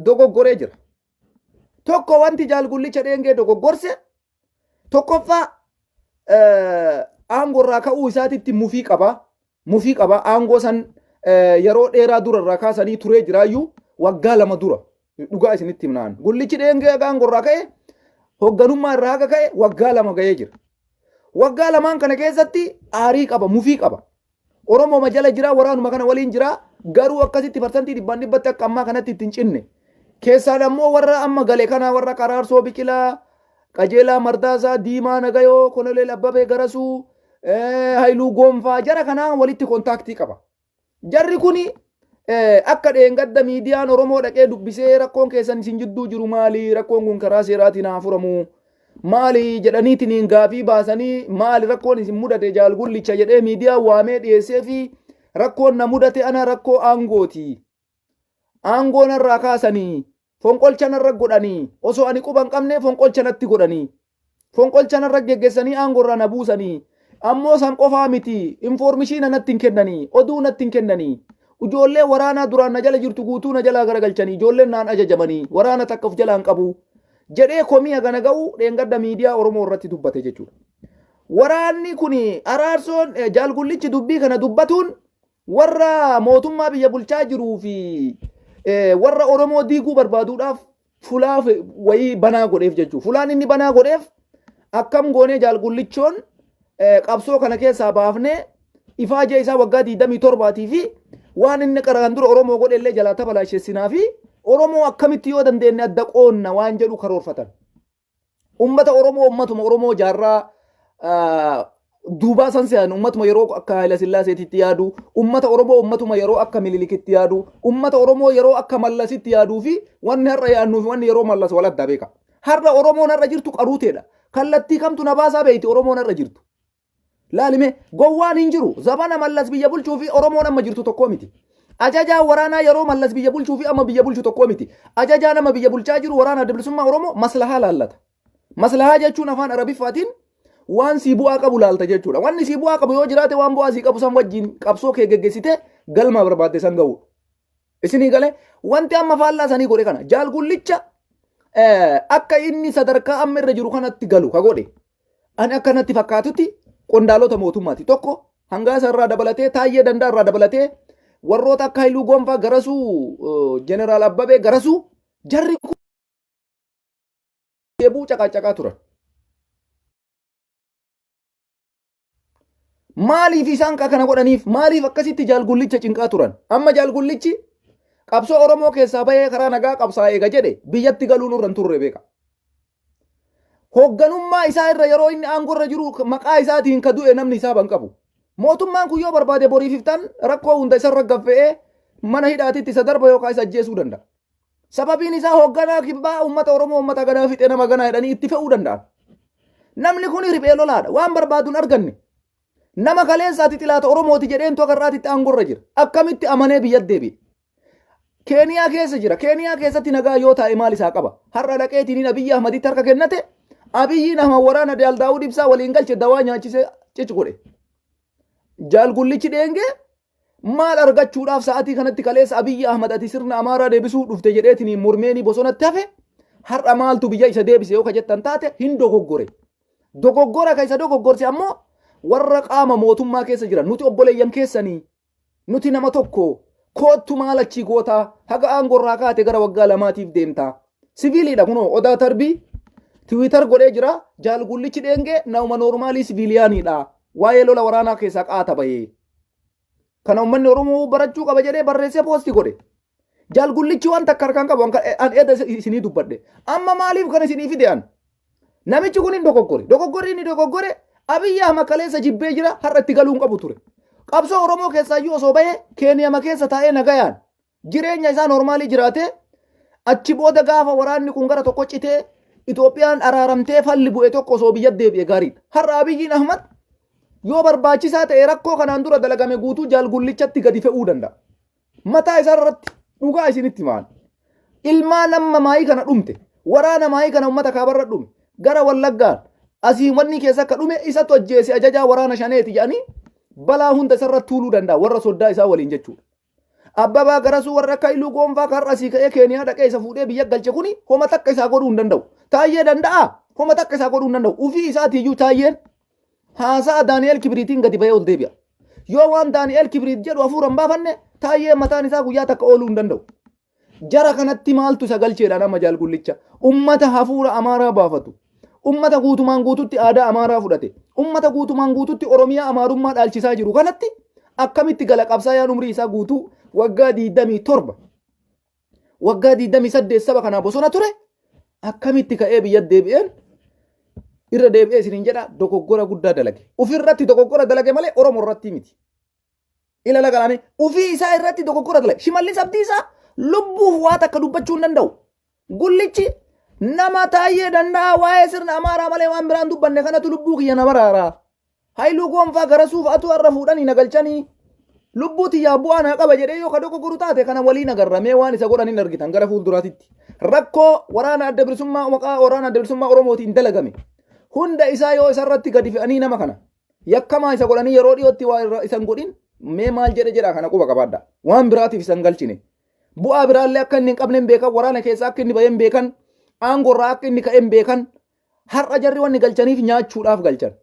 A: dogoggoree jira. Tokko wanti jaalgullicha dheengee dogoggorse tokkoffaa aangoo irraa ka'uu isaatitti mufii qaba. Mufii qaba. Aangoo san yeroo dheeraa dura irraa kaasanii turee jiraayyuu waggaa 2 dura. Dhugaa isinitti himnaan. Gullichi dheengee aangoo irraa ka'e hoogganummaa irraa haga ka'e waggaa 2 ga'ee jira. Waggaa 2 kana keessatti aarii qaba, mufii qaba. Oromoo majala jira, waraanuma kana waliin jira. Garuu akkasitti parsantii 100% akka ammaa kanatti ittiin cinne. Keessaan ammoo warra amma gale kana warra Qaraarsoo Biqilaa, Qajeelaa Mardaasaa, Diimaa Nagayoo, Koloneel Abbabee Garasuu, Haayiluu Goonfaa jara kanaa walitti kontaaktii qaba. Jarri kuni akka dheengadda miidiyaan Oromoo dhaqee dubbisee rakkoon keessan isin jidduu jiru maali? Rakkoon kun karaa seeraatiin haa furamu. Maali jedhaniitiin gaafii baasanii maali rakkoon isin mudate jaalgullicha jedhee miidiyaan waamee dhiyeessee fi rakkoon na mudate ana rakkoo aangooti. Aangoon irraa kaasanii fonqolchan irra godhanii osoo ani quba hin qabne fonqolchanatti godhanii. Fonqolchan irra geggeessanii aangoo irraa na buusanii. Ammoo san qofaa miti informeeshinii natti hin kennanii, oduu natti hin kennanii. Ijoollee waraanaa duraan na jala jirtu guutuu na jalaa garagalchanii, ijoolleen naan ajajamanii, waraana takka of jalaan qabu. Jedhee komii hagana ga'u dheengadda miidiyaa Oromoo irratti dubbate jechuudha. Waraanni kuni Araarsoon jaalgullichi dubbii kana dubbatuun warra mootummaa biyya bulchaa jiruu fi warra Oromoo diiguu barbaaduudhaaf fulaa wayii banaa godheef jechuudha. Fulaan inni banaa godheef akkam goonee jaalgullichoon qabsoo kana keessaa baafnee ifaajee isaa waggaa 27 fi waan inni qaraan dura Oromoo godhe illee jalaa tabalaasheessinaa fi Oromoo akkamitti yoo dandeenye adda qoonna waan jedhu karoorfatan. Ummata Oromoo ummatuma Oromoo jaarraa duubaa san se'an ummatuma yeroo akka Haayile Sillaaseetitti yaadu, ummata Oromoo ummatuma yeroo akka Minilikitti yaadu, ummata Oromoo yeroo akka Mallasitti yaaduu fi wanni har'a yaadnuu fi wanni yeroo Mallas wal adda beeka. Har'a Oromoon har'a jirtu qaruuteedha. Kallattii kamtu na baasaa beeyti Oromoon har'a jirtu. Laalime gowwaan hin jiru. Zabana Mallas biyya bulchuu fi Oromoon amma jirtu tokko miti. Ajajaa waraanaa yeroo Mallas biyya bulchuu fi amma biyya bulchu tokko miti. Ajajaa nama biyya bulchaa jiru waraana adda bilisummaa Oromoo maslahaa laallata. Maslahaa jechuun afaan Arabiffaatiin waan sii bu'aa qabu laalta jechuudha. Wanni sii bu'aa qabu yoo jiraate waan bu'aa sii qabu san wajjin qabsoo kee geggeessite galma barbaadde san ga'u. Isinii galee wanti amma faallaa sanii godhe kana jaalgullicha akka inni sadarkaa amma irra jiru kanatti galu ka godhe. Ani akkanatti fakkaatutti qondaalota mootummaati. Tokko Hangaasa irraa dabalatee Taayyee Dandaa irraa dabalatee warroota akka Haayiluu Goonfaa Garasuu Jeneraal Abbabee Garasuu jarri kun deebuu caqacaqaa turan. Maaliif isaan kana godhaniif maaliif akkasitti jaalgullicha cinqaa turan? Amma jaalgullichi qabsoo Oromoo keessaa bahee karaa nagaa qabsaa eega jedhe biyyatti galuun irra hin turre beeka. Hoogganummaa isaa irra yeroo inni aangoo irra jiru maqaa isaatiin ka du'e namni isaa ban qabu. Mootummaan kun yoo barbaade boriif iftaan rakkoo hunda isarra gaffa'ee mana hidhaatitti isa darba yookaan isa ajjeesuu danda'a. Sababiin isaa hoogganaa kibbaa uummata Oromoo uummata ganaa fixee nama ganaa jedhanii itti fe'uu danda'a. Namni kun riphee lolaadha. Waan barbaaduun arganne. Nama kaleessaati xilaata Oromooti jedheen toka irraatitti aangoo irra jira. Akkamitti amanee biyyatti deebi'e? Keeniyaa keessa jira. Keeniyaa keessatti nagaa yoo taa'e maal isaa qaba? Har'a dhaqeetiin Abiyyi Ahmaditti harka kennate Abiyyi nama waraana Daawud Ibsaa waliin galche dawaa nyaachise cici godhe. Jaalgullichi dheengee maal argachuudhaaf sa'aatii kanatti kaleessa Abiyyi Ahmad ati sirna Amaaraa deebisuu dhufte jedheetiin mormeenii bosonatti hafe har'a maaltu biyya isa deebise yoo ka jettan taate hin dogoggore. Dogoggora ka isa dogoggorse ammoo warra qaama mootummaa keessa jiran nuti obboleeyyan keessanii nuti nama tokko koottu maal achii gootaa haga aangorraa kaate gara waggaa lamaatiif deemtaa. Siviiliidha kunoo odaa tarbii Tiwiitar godhee jira jaalgullichi dheengee nama noormaalii siviiliyaaniidha. Waa'ee lola waraanaa keessaa qaata bahee. Kana uummanni Oromoo barachuu qaba jedhee barreessee poostii godhe. Jaalgullichi waan takka harkaan qabu an edda isinii dubbadhe. Amma maaliif kan isinii fidean? Namichi kun hin dogoggore. Dogoggorri inni dogoggore Abiyyi Ahmad kaleessa jibbee jira har'a itti galuun qabu ture. Qabsoo Oromoo keessaayyuu osoo bahee Keeniyama keessa taa'ee nagayaan jireenya isaa noormaalii jiraatee achi booda gaafa waraanni kun gara tokko citee Itoophiyaan araaramtee falli bu'e tokko osoo biyya deebi'e gaariidha. Har'a Abiyyiin Ahmad yoo barbaachisaa ta'e rakkoo kanaan dura dalagame guutuu jaalgullichatti gadi fe'uu danda'a. Mataa isaa irratti dhugaa isinitti maal? Ilmaan amma maayii kana dhumte waraana maayii kana uummata kaabarra dhume gara Wallaggaan asii wanni keessa akka dhume isatu ajjeese ajajaa waraana shaneeti jedhanii balaa hunda isarratti tuuluu danda'a warra soddaa isaa waliin jechuudha. Abbabaa Garasuu warra akka Iluu Goonfaa kan asii ka'ee Keeniyaa dhaqee isa fuudhee biyya galche kuni homa takka isaa godhuu hin danda'u. Taayyee danda'a homa takka isaa godhuu hin danda'u. Ufii isaatiiyyuu taayyeen haasa'a Daani'eel Kibriitiin gadi bahee ol deebi'a. Yoo waan Daani'eel Kibriit jedhu hafuura hin baafanne taayyee mataan isaa guyyaa takka ooluu hin danda'u. Jara kanatti maaltu isa galcheedha nama jaalgullicha. Ummata hafuura Amaaraa baafatu. Ummata guutumaan guututti aadaa Amaaraa fudhate. Ummata guutumaan guututti Oromiyaa Amaarummaa dhaalchisaa jiru kanatti akkamitti gala qabsaayaan umrii isaa guutuu waggaa 27 waggaa 28 saba kanaa bosona ture akkamitti ka'ee biyya deebi'een irra deebi'ee isiniin jedha dogoggora guddaa dalage. Ufirratti dogoggora dalage malee Oromoo irratti miti. Ila lagalaame ufii isaa irratti dogoggora dalage. Shimallis Abdiisaa lubbuuf waa takka dubbachuu hin danda'u. Gullichi nama taayyee danda'a waa'ee sirna Amaaraa malee waan biraan dubbanne kanatu lubbuu kiyya nama raaraa. Haayiluu Goonfaa Garasuuf atu har'a fuudhanii nagalchanii lubbuuti yaa bu'aa naa qaba jedhee yoo ka dogoggoruu taate kana waliin agarramee waan isa godhan hin argitan gara fuulduraatitti. Rakkoo waraana adda bilisummaa maqaa waraana adda bilisummaa Oromootiin dalagame. Hunda isaa yoo isarratti gadi fe'anii nama kana yakkamaa isa godhanii yeroo dhiyootti waa isan godhin mee maal jedha kana quba qabaadha. Waan biraatiif isan galchine. Bu'aa biraallee akka inni hin qabne hin beekan waraana keessa akka inni bahee hin beekan aangorraa akka inni ka'e hin beekan har'a jarri wanni galchaniif nyaachuudhaaf galchan.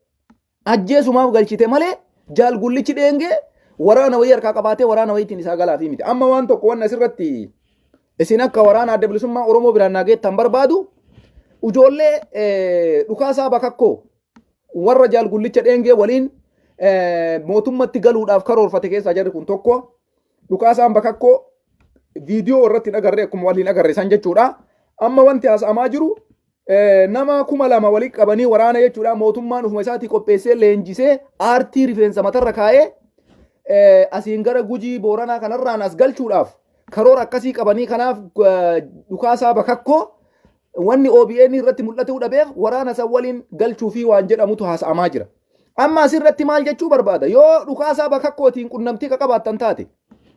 A: Ajjeesumaaf galchite malee jaalgullichi dheengee waraana wayii harkaa qabaatee waraana wayiitiin isaa galaafi miti. Amma waan tokko waan asirratti isin akka waraana adda bilisummaa Oromoo biraan naageettan barbaadu ijoollee dhukaasaa bakakkoo warra jaalgullicha dheengee waliin mootummatti galuudhaaf karoorfate keessaa jarri kun tokko dhukaasaan bakakkoo viidiyoo irratti hin agarre akkuma waliin agarre san jechuudha. Amma wanti haasa'amaa jiru nama 2,000 walii qabanii waraana jechuudha mootummaan ufuma isaatii qopheessee leenjisee aartii rifeensa matarra kaa'ee asiin gara Gujii Booranaa kanarraan as galchuudhaaf karoora akkasii qabanii kanaaf dhukaasaa bakakkoo wanni OBN irratti mul'atuu dhabeef waraana san waliin galchuu fi waan jedhamutu haasa'amaa jira. Amma asirratti maal jechuu barbaada yoo dhukaasaa bakakkootiin qunnamtii ka qabaattan taate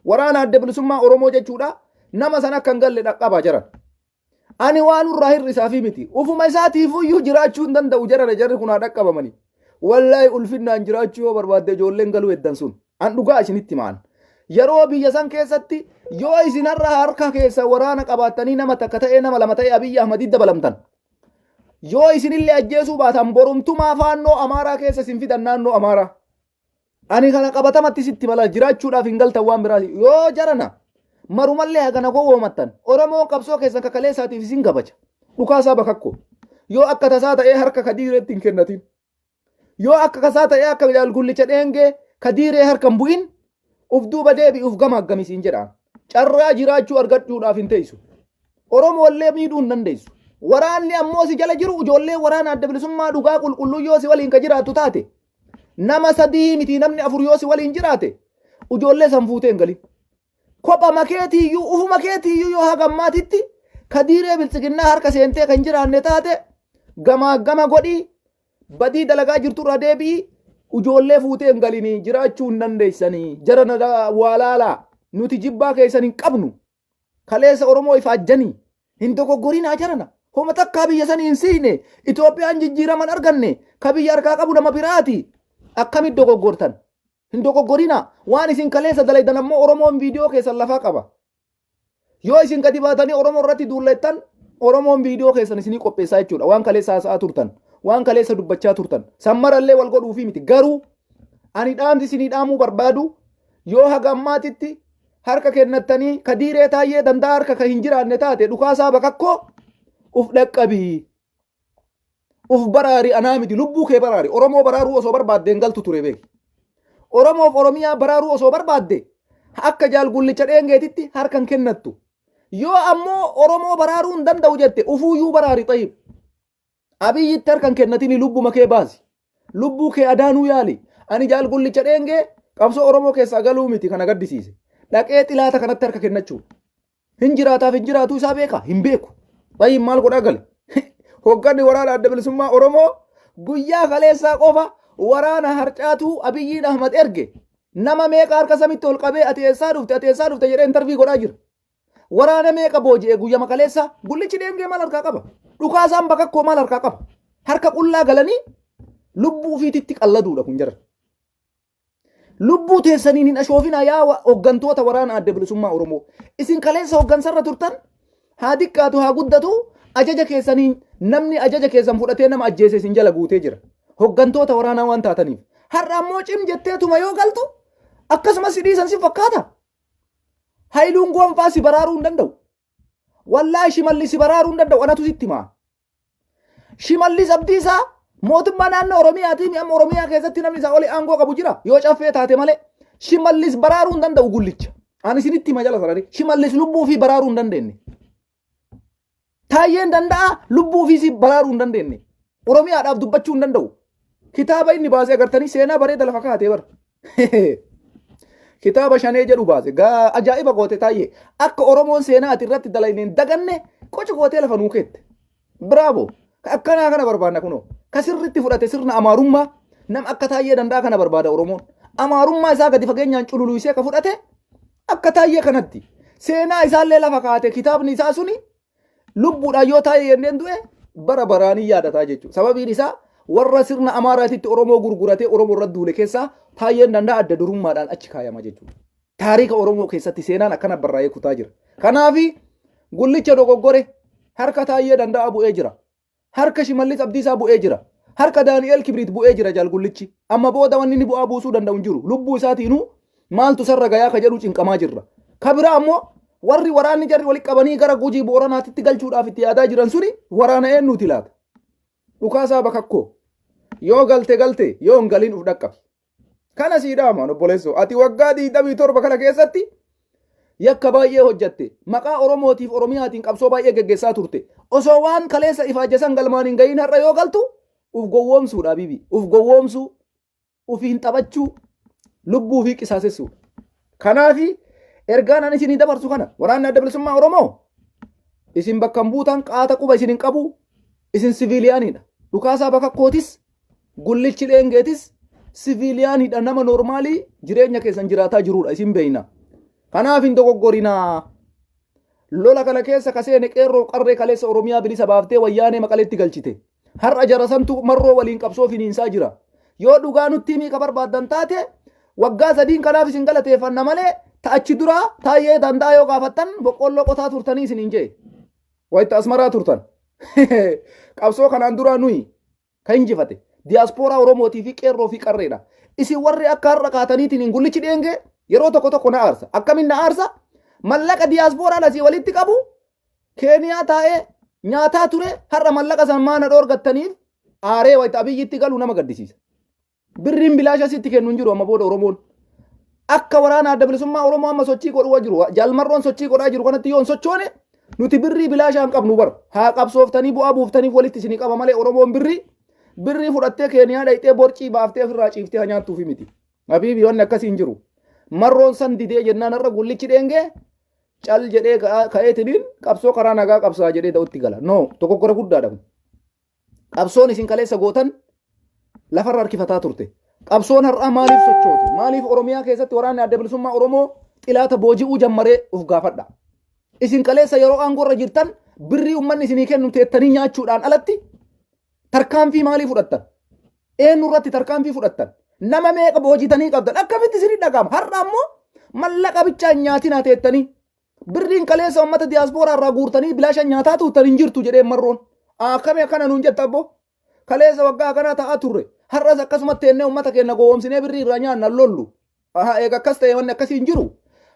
A: waraana adda bilisummaa Oromoo jechuudha nama san akka hin galle dhaqqabaa jiran. Ani waan irraa hir'isaa fi miti ufuma isaatiifuyyuu jiraachuu hin danda'u jarri kun haa dhaqqabamanii. Wallaahi ulfinnaan jiraachuu yoo barbaadde ijoolleen galuu eddan sun an dhugaa isinitti maan. Yeroo biyya san keessatti yoo isinarra harka keessa waraana qabaattanii nama takka ta'ee nama lama ta'ee Abiyyi Ahmaditti dabalamtan. Yoo isinillee ajjeesuu baatan borumtumaa faannoo Amaaraa keessa isin fidan naannoo Amaaraa. Ani kana qabatamatti sitti mala jiraachuudhaaf hin galtan waan biraati. Yoo jarana marumallee hagana gowwoomattan Oromoon qabsoo keessan kakalee isaatiif isin gabacha. Dhukaasaa bakakkoo. Yoo akka tasaa ta'ee harka kadiireetti hin kennatin. Yoo akka tasaa ta'ee akka jaalgullicha dheengee kadiiree harka hin bu'in uf duuba deebi'uuf gama aggamisiin jedhaan. Carraa jiraachuu argachuudhaaf hin teessu. Oromollee miidhuu hin dandeessu. Waraanni ammoo si jala jiru ijoollee waraana adda bilisummaa dhugaa qulqulluu yoo si waliin ka jiraattu taate nama 3 miti namni 4 yoo si waliin jiraate ijoollee san fuutee hin galin. Kopha makeetiiyyuu ufuma keetiiyyuu yoo hagammaatitti kadiiree biltsiginnaa harka seentee kan jiraanne taate gama godhii badii dalagaa jirturra deebi'i ijoollee fuutee hin galinii jiraachuu hin dandeessanii jarana waalaalaa nuti jibbaa keessan hin qabnu kaleessa Oromoo ifaajjanii hin dogoggorinaa jarana Homa takkaa biyya sanii hin siine. Itoophiyaan jijjiiraman arganne. Ka biyya harkaa qabu nama biraati. Akkamitti dogoggortan? Hin dogoggorina. Waan isin kaleessa dalaydan ammoo Oromoon viidiyoo keessan lafaa qaba. Yoo isin gadi baatanii Oromoo irratti duullettan Oromoon viidiyoo keessan isinii qopheessaa jechuudha. Waan kaleessa haasa'aa turtan. Waan kaleessa dubbachaa turtan. Sammarallee wal godhuufi miti. Garuu ani dhaamsi isinii dhaamuu barbaadu yoo haga ammaatitti harka kennattanii ka diiree taayee danda'a harka ka hin jiraanne taate dhukaasaa bakakkoo uf dhaqqabii. Uf baraari anaa miti lubbuu kee baraari. Oromoo baraaruu osoo barbaadde hin galtu ture beeki. Oromoof Oromiyaa baraaruu osoo barbaadde akka jaalgullicha dheengeetitti harkan kennattu. Yoo ammoo Oromoo baraaruu hin danda'u jette ufuuyyuu baraari xayyib. Abiyyitti harkan kennatini lubbuma kee baasi. Lubbuu kee adaanuu yaali. Ani jaalgullicha dheengee qabsoo Oromoo keessaa galuu miti kana gaddisiise. Dhaqee xilaata kanatti harka kennachuu. Hin jiraataaf hin jiraatu isaa beeka hin beeku. Xayyib maal godhaa gale? Hogganni waraana adda bilisummaa Oromoo guyyaa kaleessaa qofa waraana harcaatuu Abiyyiin Ahmad erge. Nama meeqa harka samitti ol qabee ati eessaa dhufte jedhee intarvii godhaa jira. Waraana meeqa booji'ee guyyaa makaleessa gullichi dheengee maal harkaa qaba? Dhukaasaan bakakkoo maal harkaa qaba? Harka qullaa galanii lubbuu ofiititti qalladuudha kun jira. Lubbuu teessaniin hin ashoofinaa yaa hoggantoota waraana adda bilisummaa Oromoo. Isin kaleessa hoggansarra turtan haa xiqqaatu haa guddatu ajaja keessaniin namni ajaja keessan fudhatee nama ajjeese isin jala guutee jira. Hoggantoota waraanaa waan taataniif. Har'a ammoo cim jetteetuma yoo galtu akkasumas si dhiisan si fakkaata. Haayiluun Goonfaa si baraaruu hin danda'u. Wallaahi Shimallis si baraaruu hin danda'u anatu sitti himaa. Shimallis Abdiisaa mootummaa naannoo Oromiyaatiin amma Oromiyaa keessatti namni isaa oli aangoo qabu jira yoo caffee taate malee Shimallis baraaruu hin danda'u gullicha. Ani isinitti hima jala sarari Shimallis lubbuu fi baraaruu hin dandeenye. Taayyeen danda'a lubbuu fi si baraaruu hin dandeenye. Oromiyaadhaaf dubbachuu hin danda'u. Kitaaba inni baasee agartanii seenaa bareeda lafa kaatee bara. Kitaaba shanee jedhu baase ajaa'iba goote taayye akka Oromoon seenaa ati irratti dalayneen daganne qoca gootee lafa nuu keette. Bravo! Akkanaa kana barbaadna kunoo. Ka sirritti fudhate sirna amaarummaa nam akka taayyee danda'a kana barbaada Oromoon. Amaarummaa isaa gadi fageenyaan cululuisee ka fudhate akka taayyee kanatti. Seenaa isaallee lafa kaate kitaabni isaa suni lubbuudhaan yoo taayee yenneen du'e bara baraanii yaadataa jechuudha. Sababiin isaa warra sirna amaaraatitti Oromoo gurguratee Oromoo irratti duule keessaa taayyeen danda'a adda durummaadhaan achi kaayama jechuudha. Taarika Oromoo keessatti seenaan akkana barraa'ee kutaa jira. Kanaafi gullicha dogoggore harka taayyee danda'a bu'ee jira. Harka Shimallis Abdiisaa bu'ee jira. Harka Daani'eel Kibriit bu'ee jira jaalgullichi. Amma booda wanni inni bu'aa buusuu danda'u hin jiru. Lubbuu isaatiinuu maaltu sarra gayaa ka jedhu cinqamaa jirra. Ka biraa ammoo warri waraanni jarri walitti qabanii gara Gujii Booranaatitti galchuudhaaf itti yaadaa jiran suni waraana eenyuuti laata? Dhukaasaa bakakkoo. Yoo galte yoo hin galiin uf dhaqqabi. Kana siidhaamaan obboleessoo ati waggaa 27 kana keessatti yakka baay'ee hojjatte maqaa Oromootiif Oromiyaatiin qabsoo baay'ee geggeessaa turte osoo waan kaleessa ifaajjasan galmaan hin gahiin har'a yoo galtu uf gowwoomsuudha bibi uf gowwoomsuu ufiin taphachuu lubbuu fi qisaasessuudha. Kanaafi ergaan ani isinii dabarsu kana waraanni adda bilisummaa Oromoo isin bakka hin buutan qaata quba isin hin qabu isin siviiliyaaniidha. Dhukaasaa bakakkootis gullichi dheengeetis siviiliyaaniidha nama noormaalii jireenya keessan jiraataa jiruudha isin beeyna. Kanaaf hin dogoggorinaa. Lola kana keessa kaseene qeerroo qarree kaleessa Oromiyaa bilisa baaftee wayyaanee maqaleetti galchite. Har'a jarasantu marroo waliin qabsoo finiinsaa jira. Yoo dhugaa nutti himii ka barbaaddan taate waggaa 3 kanaaf isin galateeffanna malee ta'achi duraa taayyee danda'a yoo gaafattan boqqolloo qotaa turtanii isin hin jee. Wayitta asmaraa turtan. Qabsoo kanaan duraa nuyi ka injifate. Diyaaspoora Oromootii fi qeerroo fi qarreedha. Isin warri akka har'a kaataniitiin hin gullichi dheenge yeroo tokko na aarsa. Akkamiin na aarsa? Mallaqa diyaaspooraan asii walitti qabu Keeniyaa taa'ee nyaataa ture har'a mallaqa san maana dhoorgattaniif aaree wayita Abiyyitti galu nama gaddisiisa. Birriin bilaasha sitti kennu hin jiru amma booda Oromoon. Akka waraana adda bilisummaa Oromoo amma sochii godhuwa jiru. Jaalmarroon sochii godhaa jiru kanatti yoo hin sochoone nuti birrii bilaashaa hin qabnu bara. Haa qabsooftanii bu'aa buuftaniif walitti isinii qaba malee Oromoon birrii fudhattee Keeniyaa dhayxee borcii baaftee ofirraa ciiftee nyaattuufi miti. Habiibi wanni akkasii hin jiru. Marroon san didee jennaan irra gullichi dheengee cal jedhee ka'eetiniin qabsoo karaa nagaa qabsaa jedhee ta'utti gala. No, dogoggora guddaadha. Qabsoon isin kaleessa gootan lafarra harkifataa turte. Qabsoon har'aa maaliif sochoote? Maaliif Oromiyaa keessatti waraanni adda bilisummaa Oromoo xilaata booji'uu jammaree uf gaafadha. Isin kaleessa yeroo aangoo irra jirtan birrii ummanni isinii kennu teettanii nyaachuudhaan alatti tarkaanfii maalii fudhattan? Eenyu irratti tarkaanfii fudhattan? Nama meeqa boojitanii qabdan? Akkamitti isinii dhaga'ama? Har'a ammoo mallaqa bichaan nyaatinaa teettanii birriin kaleessa uummata diyaaspooraa irraa guurtanii bilaasha nyaataa tuuttan hin jirtu jedhee marroon. Akkami akkana nuun jetta abbo? Kaleessa waggaa akkanaa ta'aa turre. Har'as akkasumatti teennee uummata keenya gowwoomsinee birrii irraa nyaanna lollu. Eega akkas ta'e wanni akkasii hin jiru.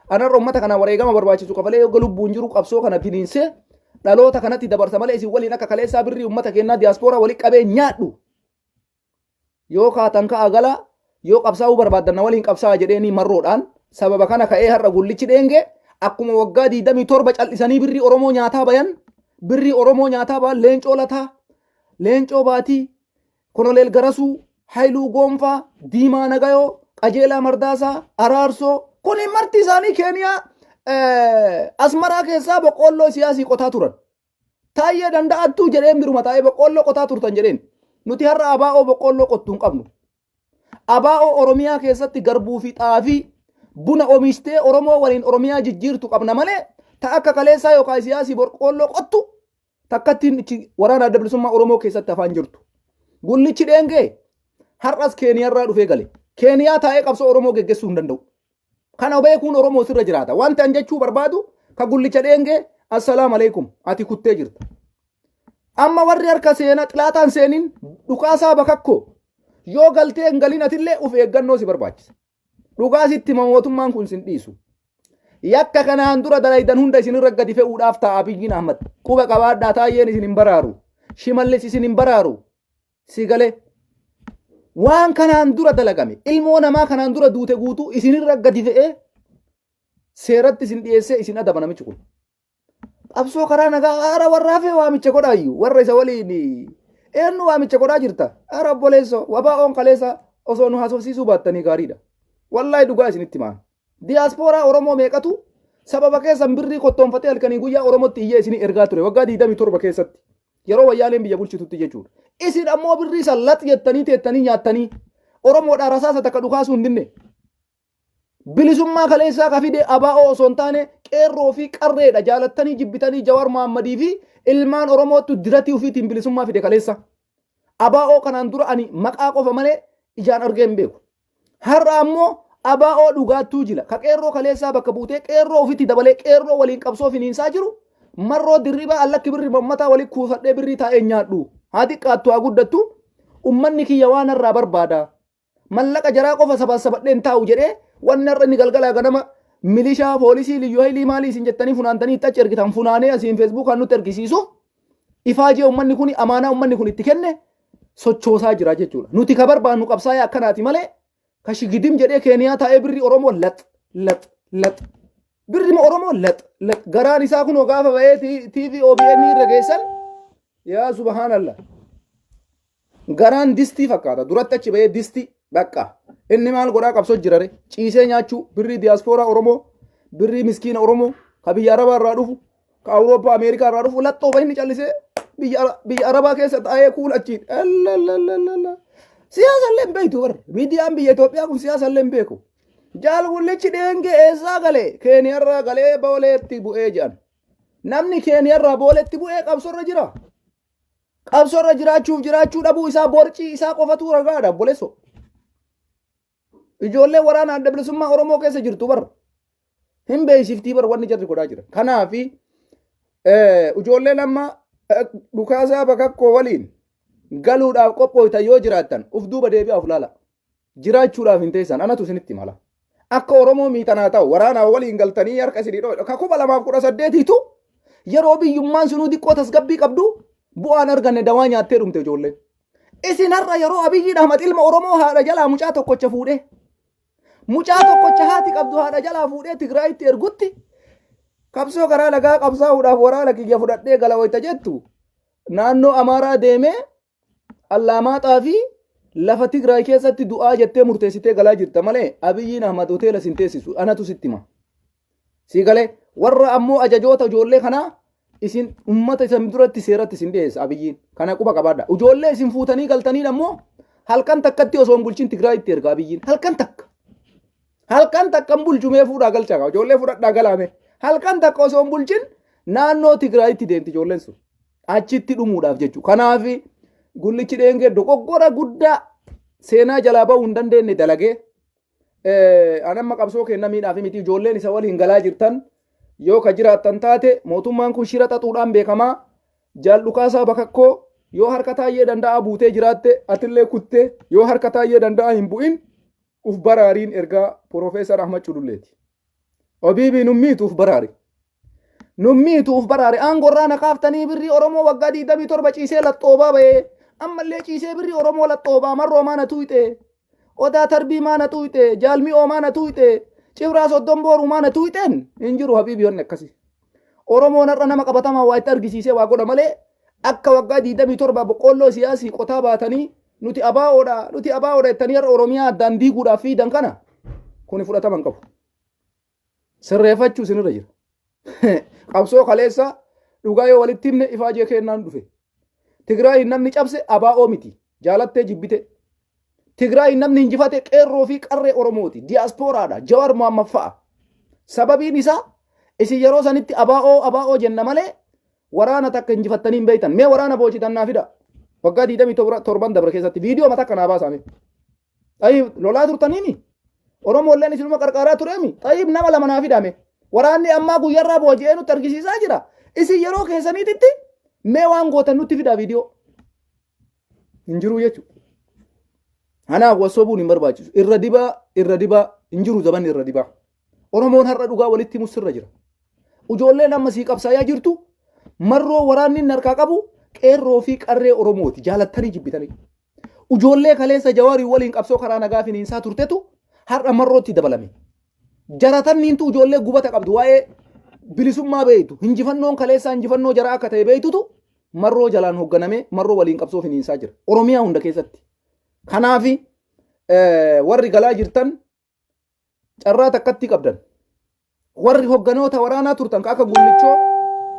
A: Anarra uummata kana wareegama barbaachisu qabalee yoo lubbuun jiru qabsoo kana finiinsee dhaloota kanatti dabarsa malee isin waliin akka kaleessaa birrii uummata keenyaa diyaaspooraa walii qabee nyaadhu. Yoo kaatan ka'a gala yoo qabsaa'uu barbaaddanna waliin qabsaa'a jedheeni marroodhaan sababa kana ka'ee har'a gullichi dheenge akkuma waggaa 27 callisanii birrii Oromoo nyaataa bayan birrii Oromoo nyaataa bayan leencoo lataa leencoo baatii konoleel garasuu hayluu goonfaa diimaa nagayoo qajeelaa mardaasaa araarsoo kun marti isaanii keeniyaa asmaraa keessaa boqqoolloo siyaasii qotaa turan. Taayyee danda'attuu jedheen biruma taa'ee boqqoolloo qotaa turtan jedheen. Nuti har'a abaa'oo boqqoolloo qottuu hin qabnu. Abaa'oo Oromiyaa keessatti garbuu fi xaafii buna oomishtee Oromoo waliin Oromiyaa jijjiirtu qabna malee ta akka kaleessaa yookaan siyaasii boqqoolloo qottu takkattiin waraana adda bilisummaa Oromoo keessatti afaan jirtu. Gullichi dheengee har'as Keeniyaarraa dhufee gale. Keeniyaa taa'ee qabsoo Oromoo geggeessuu hin danda'u. Kana beekuun Oromoo sirra jiraata. Wanta an jechuu barbaadu ka gullicha dheengee assalaamu alaikum ati kuttee jirta. Amma warri harka seenaa xilaataan seeniin dhukaasaa bakakkoo yoo galtee hin galin atillee uf eeggannoo si barbaachisa. Dhugaasitti mootummaan kun sin dhiisu. Yakka kanaan dura dalaydan hunda isinirra gadi fe'uudhaaf ta'a Abiyyiin Ahmad. Quba qabaadhaa taayyeen isin hin baraaru. Shimallis isin hin baraaru. Si galee. Waan kanaan dura dalagame ilmoo namaa kanaan dura duute guutuu isinirra gadi fe'ee seeratti isin dhiyeessee isin adaba namichi kun. Qabsoo karaa nagaa haara warraa fee waamicha godhaayyuu warra isa waliin eenyu waamicha godhaa jirta. Haara obboleessoo wabaa'oon kaleessa osoo nu haasofsiisuu baattanii gaariidha. Wallaahi dhugaa isinitti maan. Diyaaspooraa Oromoo meeqatu sababa keessan birrii kottoonfatee halkanii guyyaa Oromootti iyyee isinii ergaa ture waggaa 27 keessatti yeroo wayyaaleen biyya bulchitutti jechuudha. Isin ammoo birrii sallaxi jettanii teettanii nyaattanii Oromoodhaa rasaasa takka dhukaasuu hin dinne. Bilisummaa kaleessaa ka fide abaa'oo osoo hin taane qeerroo fi qarreedha jaalattanii jibbitanii Jawaar Mohammadii fi ilmaan Oromootu diratii ofiitiin bilisummaa fide kaleessa. Abaa'oo kanaan dura ani maqaa qofa malee ijaan argee hin beeku. Har'a ammoo abaa'oo dhugaattuu jila ka qeerroo kaleessaa bakka buutee qeerroo ofiitti dabalee qeerroo waliin qabsoo finiinsaa jiru marroo dirriba allakki birri mammataa waliin kuufadhee birrii taa'ee nyaadhu. Haa xiqqaattu haa guddattu ummanni kiyya waan irraa barbaada. Mallaqa jaraa qofa sabasabadheen taa'u jedhee wanni irra inni galgalaa ganama milishaa poolisii liyyuu haylii maalii isin jettanii funaantanii itti achi ergitan funaanee asiin feesbuukaan nutti ergisiisu ifaajee ummanni kun amaanaa ummanni kun itti kenne sochoosaa jira jechuudha. Nuti ka barbaannu qabsaa'ee akkanaati malee ka shigidim jedhee Keeniyaa taa'ee birri Oromoo lax birri Oromoo lax garaan isaa kun gaafa ba'ee TV OBN irra geessan yaa subhaanallah garaan distii fakkaata duratti achi ba'ee distii bakka inni maal godhaa qabsoo jirare ciisee nyaachuu birrii diyaaspooraa Oromoo birrii miskiina Oromoo ka biyya Arabaa irraa dhufu ka Awurooppaa Ameerikaa irraa dhufu laxxoo inni callisee biyya Arabaa keessa taa'ee kuul achiin siyaasa illee hin beektu warra miidiyaan biyya Itoophiyaa kun siyaasa illee hin beeku. Jaalgullichi dheengee eessaa galee Keeniyaarraa galee booleetti bu'ee jedhan namni Keeniyaarraa booleetti bu'ee qabsoorra jira. Qabsoorra jiraachuu dhabuu isaa borcii isaa qofatu ragaadha obboleessoo. Ijoollee waraana adda bilisummaa Oromoo keessa jirtu barra hin beeksiftii barra wanni jarri godhaa jira. Kanaafi ijoollee lama dhukaasaa bakakkoo waliin galuudhaaf qophooytan yoo jiraattan uf duuba deebi'aaf laala. Jiraachuudhaaf hin teessan anatu isinitti mala. Akka Oromoo miixanaa ta'u waraanaa waliin galtanii harka isinii dhoodha. Ka 2018tu yeroo biyyummaan sunuu xiqqoo tasgabbii qabdu bu'aan arganne dawaa nyaattee dhumte ijoolleen. Isin har'a yeroo Abiyyi Ahmad ilma Oromoo haadha jalaa mucaa tokkocha fuudhee mucaa tokkocha haati qabdu haadha jalaa fuudhee Tigraayitti ergutti qabsoo karaa lagaa qabsaa'uudhaaf waraana kiyya fudhadhee gala jettu naannoo Amaaraa deemee Allamaaxaa fi lafa Tigraay keessatti du'aa jettee murteessitee galaa jirta malee Abiyyiin Ahmad hoteela sin teessisu anatu sitti hima. Si galee warra ammoo ajajoota ijoollee kanaa isin ummata isin duratti seeratti isin dhiyeessa Abiyyiin kana quba qabaadha. Ijoollee isin fuutanii galtanii ammoo halkan takkatti osoo hin bulchin Tigraayitti erga Abiyyiin halkan takka bulchumee fuudhaa galchaa ijoollee fudhadhaa galaame halkan takka osoo hin bulchin naannoo Tigraayitti deemti ijoolleen sun achitti dhumuudhaaf jechuudha. Kanaaf gullichi dheengee dogoggora guddaa seenaa jalaa bahuu hin dandeenye dalagee anamma qabsoo kennamiidhaaf miti ijoolleen isa waliin galaa jirtan yoo ka jiraattan taate mootummaan kun shira xaxuudhaan beekamaa jaal Dhukaasaa Bakakkoo yoo harka taayyee danda'a buutee jiraatte atillee kuttee yoo harka taayyee danda'a hin bu'in uf baraariin ergaa Profeesar Ahmad Cululleeti. Obiibii nummiitu uf baraari. Nummiitu uf baraari aangorraa nakaaftanii birrii Oromoo waggaa 27 ciisee laxxoobaa ba'ee ammallee ciisee birrii Oromoo laxxoobaa marroo maana tuuxee odaa tarbii maana tuuxee jaalmi'oo maana tuuxee cibraa soddon booruu maana tuuxeen hin jiru habiibii onni akkasi. Oromoon har'a nama qabatamaa waa itti argisiisee waa godha malee akka waggaa 27 boqqolloo siyaasii qotaa baatanii nuti abaa'oodha jettanii har'a Oromiyaa addaan diiguudhaaf fiidan kana kuni fudhatama hin qabu. Sirreeffachuu isinirra jira. Qabsoo kaleessa dhugaa yoo walitti himne ifaajee kennaan dhufe. Tigraay namni cabse abaa'oo miti jaalattee jibbite. Tigraay namni injifate qeerroo fi qarree Oromooti diyaaspooraadha Jawaar Mohammad fa'a. Sababiin isaa isin yeroo sanitti abaa'oo jenna malee waraana takka injifattanii hin beektan. Mee waraana boocitan naa fida. Waggaa 27 dabre keessatti viidiyoo mataa kanaa baasame. Xayyib lolaa turtaniimi. Oromoolleen isinuma qarqaaraa tureemi. Xayyib nama lama naa fidame. Waraanni ammaa guyyarraa booji'ee nutti argisiisaa jira. Isin yeroo keessaniititti mee waan gootan nutti fidaa viidiyoo. Hin jiru jechuudha. Kanaaf wassoobuun hin barbaachisu. Irra dibaa hin jiru zabanni irra dibaa. Oromoon har'a dhugaa walitti himus sirra jira. Ijoolleen amma sii qabsaayaa jirtu marroo waraanni hin harkaa qabu qeerroo fi qarree Oromooti jaalattanii jibbitanii. Ijoollee kaleessa Jawaarii waliin qabsoo karaa nagaa finiinsaa turtetu har'a marrootti dabalame. Jaratanniintu ijoollee gubata qabdu waa'ee bilisummaa beeytu injifannoon kaleessaa injifannoo jaraa akka ta'e beeytutu marroo jalaan hoogganame marroo waliin qabsoo finiinsaa jira. Oromiyaa hunda keessatti. Kanaaf warri galaa jirtan carraa takkatti qabdan. Warri hogganoota waraanaa turtan akka Gullichoo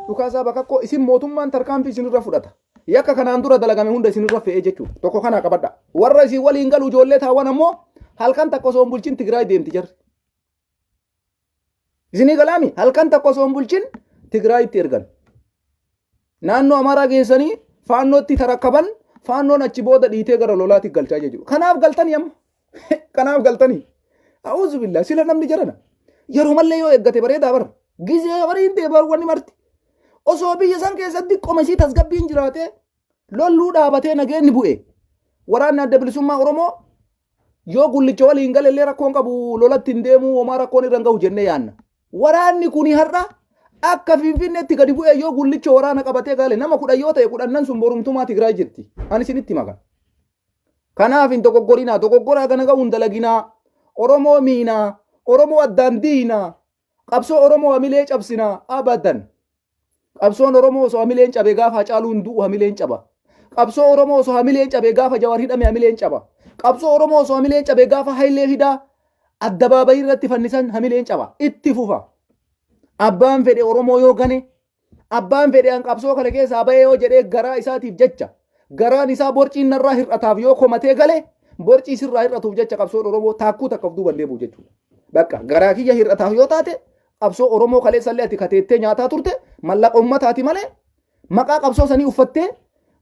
A: Dhukaasaa Bakakkoo isin mootummaan tarkaanfii isinirra fudhata. Yakka kanaan dura dalagame hunda isinirra fe'ee jechuudha. Tokko kana qabadha. Warra isin waliin galu ijoollee taawwan ammoo halkan takka osoo hin bulchin Tigraay deemti jarri. Isinii galaami halkan takka osoo hin bulchin Tigraayitti ergan. Naannoo Amaaraa geessanii faannootti tarakkaban faannoon achi booda dhiitee gara lolaatti galchaa jechuudha. Kanaaf galtanii amma. Kanaaf galtanii. A'uuzu billaa sila namni jarana. Yeroo mallee yoo eeggate bareedaa bara. Gizee bariin ta'e wanni marti. Osoo biyya san keessatti qomasii tasgabbiin jiraate lolluu dhaabatee nageenni bu'e. Waraanni adda bilisummaa Oromoo yoo Gullicha waliin galellee rakkoon qabu lolatti hin deemu homaa rakkoon irra hin gahu jennee yaanna. Waraanni kuni har'a akka Finfinneetti gadi bu'ee yoo Gullicha waraana qabatee gale nama 10 yoo ta'e 10 sun borumtumaa Tigraay jirti. Ani isinitti maka. Kanaaf hin dogoggoraa kana ga'uun dalaginaa. Oromoo miinaa. Oromoo addaan diinaa. Qabsoo Oromoo hamilee cabsinaa abadan. Qabsoon Oromoo osoo hamileen cabe gaafa Hacaaluun du'u hamileen caba. Qabsoo Oromoo osoo hamileen cabe gaafa Jawaar hidhame hamileen caba. Qabsoo Oromoo osoo hamileen cabe gaafa Hayilee Fidaa addabaabayii irratti fannisan hamileen caba. Itti fufa. Abbaan fedhe Oromoo yoo gane abbaan fedhe an qabsoo kana keessaa bahee yoo jedhee garaa isaatiif jecha garaan isaa borciin narraa hir'ataaf yoo komatee gale borcii sirraa hir'atuuf jecha qabsoon Oromoo taakkuu takka of duuban deebi'u jechuudha. Bakka garaa kiyya hir'ataaf yoo taate qabsoo Oromoo kaleessallee ati kateettee nyaataa turte mallaqa uummataati malee maqaa qabsoo sanii uffattee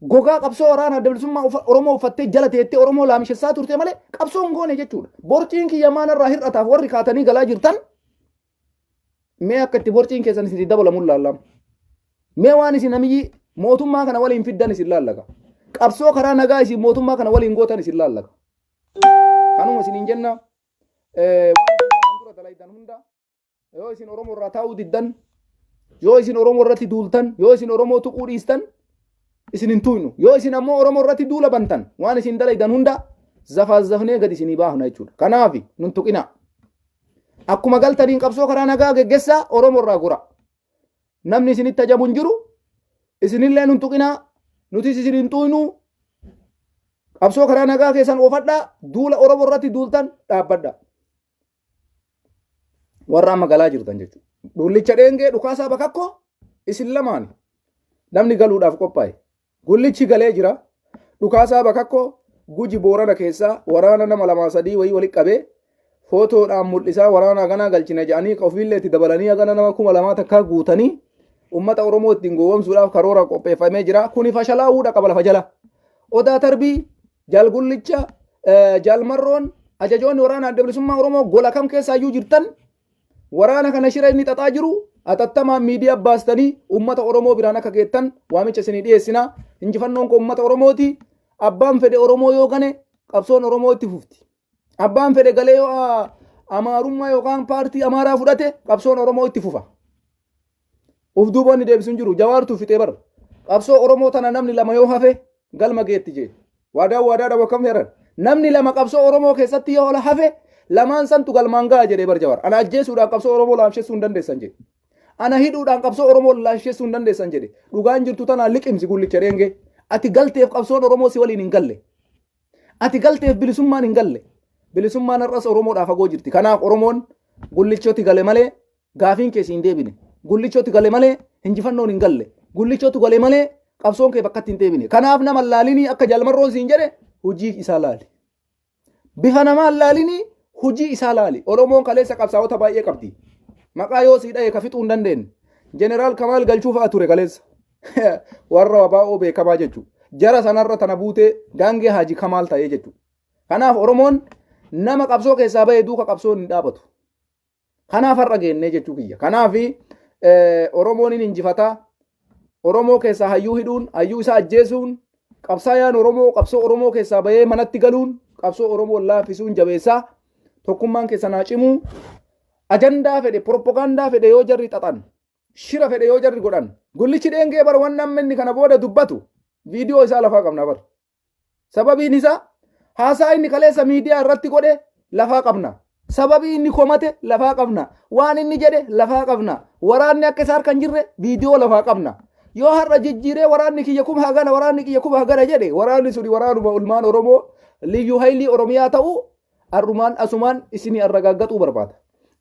A: gogaa qabsoo waraana adda bilisummaa Oromoo uffattee jala teettee Oromoo laamishessaa turte malee qabsoon goone jechuudha. Borciin kiyya maanarraa hir'ataaf warri kaatanii galaa jirtan mee akka itti borciin keessan isin dabalamuun laallama. Mee waan isin namiyyi mootummaa kana waliin fiddan isin laallaga. Qabsoo karaa nagaa isin mootummaa kana waliin gootan isin laallaga. Kanuma isiniin jenna waan dura dalaydan hunda yoo isin Oromoo irraa taa'uu diddan yoo isin Oromoo irratti duultan yoo isin Oromoo tuquu dhiistan isin hin tuynu yoo isin ammoo Oromoo irratti duula bantan waan isin dalaydan hunda zafaazafnee gad isinii baafna jechuudha. Kanaaf nun tuqina. Akkuma galtaniin qabsoo karaa nagaa geggeessaa Oromoo irraa gura. Namni isinitti ajamu hin jiru isinillee nun tuqinaa nutis isin hin tuynu qabsoo karaa nagaa keessan oofadhaa duula Oromoo irratti duultan dhaabbadha. Warra amma galaa jirtan jechuudha. Gullicha dheengee Dhukaasaa Bakakkoo isin lamaan namni galuudhaaf qophaa'e. Gullichi galee jira. Dhukaasaa Bakakkoo Guji Boorana keessaa waraana nama 2-3 wayii walitti qabee footoodhaan mul'isaa waraana ganaa galchina jedhanii ofiillee itti dabalanii hagana nama 2000 takkaa guutanii ummata Oromoo ittiin gowwoomsuudhaaf karoora qopheeffamee jira. Kuni fashalaa'uudha qaba lafa jala. Odaa Tarbii, Jaalgullicha, Jaalmarroon, ajajoonni waraana adda bilisummaa Oromoo gola kam keessaayyuu jirtan waraana kana shira inni xaxaa jiru atattamaan miidiyaa baastanii ummata Oromoo biraan akka geettan waamicha isinii dhiyeessina. Injifannoon kun ummata Oromooti. Abbaan fedhe Oromoo yoo gane qabsoon Oromoo itti fufti. Abbaan fedhe galee yoo Amaarummaa yookaan paartii Amaaraa fudhate qabsoon Oromoo itti fufa. Uf duuboonni deebisuun jiru Jawaartuu fixee bara. Qabsoo Oromoo tana namni lama yoo hafe galma geetti jee. Waadaa dhabu akkam heeran. Namni lama qabsoo Oromoo keessatti yoo hafe lamaan santu galmaan ga'a jedhee bar Jawaar. Ana ajjeesuudhaan qabsoo Oromoo laamsheessuu hin dandeessan jedhe. Ana hidhuudhaan qabsoo Oromoo laamsheessuu hin dandeessan jedhe. Dhugaan jirtu tanaan liqimsi gullicha dheengee. Ati galteef qabsoon Oromoo si waliin hin galle. Ati galteef bilisummaan hin galle. Bilisummaan har'as Oromoodhaaf fagoo jirti. Kanaaf Oromoon gullichooti gale malee gaafiin keessi hin deebine. Gullichooti gale malee injifannoon hin galle. Gullichooti gale malee qabsoon kee bakkatti hin deebine. Kanaaf nama laalinii akka Jaalmarroon siin jedhe hojii isaa laali. Bifa namaan laalinii hojii isaa laali. Oromoon kaleessa qabsaa'ota baay'ee qabdi. Maqaa yoo sii dha'e ka fixuu hin dandeenye. Jeneraal Kamaal Galchuu fa'a ture kaleessa. Warra wabaa'oo beekamaa jechuudha. Jara sanarra tana buutee gaangee Haaji Kamaal ta'ee jechuudha. Kanaaf Oromoon nama qabsoo keessaa bahee duuka qabsoon hin dhaabatu. Kanaaf har'a geennee jechuu kiyya. Kanaaf Oromoon hin injifataa. Oromoo keessaa hayyuu hidhuun, hayyuu isaa ajjeesuun, qabsaayaan Oromoo qabsoo Oromoo keessaa bahee manatti galuun, qabsoo Oromoo laaffisuun jabeessaa, tokkummaan keessa naa cimuu, ajandaa fedhe, propagaandaa fedhe yoo jarri xaxan, shira fedhe yoo jarri godhan, gullichi dheengee bar waan namni kana booda dubbatu, viidiyoo isaa lafaa qabna bar. Sababiin isaa haasaa inni kaleessa miidiyaa irratti godhe lafaa qabna. Sababii inni komate lafaa qabna. Waan inni jedhe lafaa qabna. Waraanni akka isaa harka hin jirre viidiyoo lafaa qabna. Yoo har'a jijjiiree waraanni kiyya kuma hagana waraanni kiyya kuma hagana jedhe waraanni suni waraanuma ulmaan Oromoo liyyuu haylii Oromiyaa ta'u arrumaan asumaan isinii arragaaggatuu barbaada.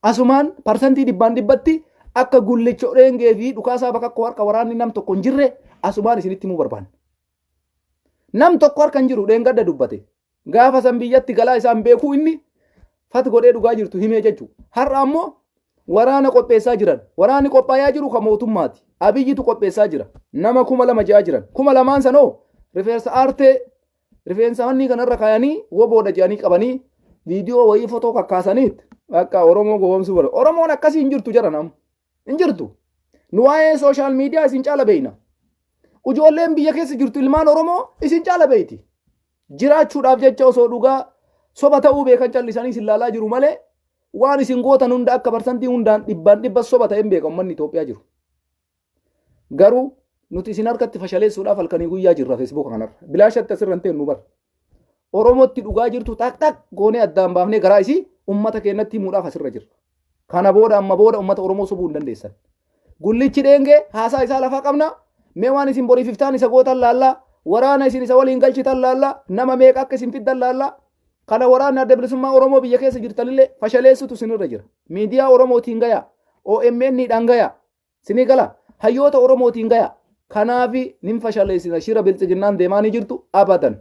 A: Asumaan parsantii dhibbaan dhibbatti akka gullicho dheengee fi dhukaasaa bakka harka waraanni nam tokko hin jirre asumaan isinitti himuu barbaada. Nam tokko harka hin jiru dheengadda dubbate. Gaafa san biyyatti galaa isaan beekuu inni fat godhee dhugaa jirtu himee jechuudha. Har'a ammoo waraana qopheessaa jiran. Waraanni qophaayaa jiru kan mootummaati. Abiyyitu qopheessaa jira. Nama 2,000 ja'a jiran. 2,000 sanoo rifeensa aartee rifeensa wanni kanarra kaayanii woboodha jedhanii qabanii viidiyoo wayii fotoo kakkaasaniit akka Oromoo gowwoomsuu bara. Oromoon akkasii hin jirtu jara nam. Hin jirtu. Nu waa'ee sooshaal miidiyaa isin caala beeyna. Ijoolleen biyya keessa jirtu ilmaan Oromoo isin caala beeyti. Jiraachuudhaaf jecha osoo dhugaa soba ta'uu beekan callisanii isin laalaa jiru malee waan isin gootan hunda akka parsantii hundaan dhibbaan dhibba soba ta'een beeka uummanni Itoophiyaa jiru. Garuu nuti isin harkatti fashaleessuudhaaf halkanii guyyaa jirra feesbuuka kanarra. Bilaashatti asirran ta'e nu bara. Oromootti dhugaa jirtu tak goonee addaan baafnee garaa isii uummata keenyatti himuudhaaf asirra jirra. Kana booda amma booda uummata Oromoo sobuu hin dandeessan. Gullichi dheengee haasaa isaa lafaa qabna. Mee waan isin borii fiftaan isa gootan laallaa. Waraana isin isa waliin galchitan laallaa. Nama meeqa akka isin fiddan laallaa. Kana waraanni adda bilisummaa Oromoo biyya keessa jirtanillee fashaleessutu sinirra jira. Miidiyaa Oromootiin gayaa. OMN dhaan gayaa. Sinii gala. Hayyoota Oromootiin gayaa. Kanaafi nin fashaleessina shira biltsiginnaan deemaa ni jirtu abadan.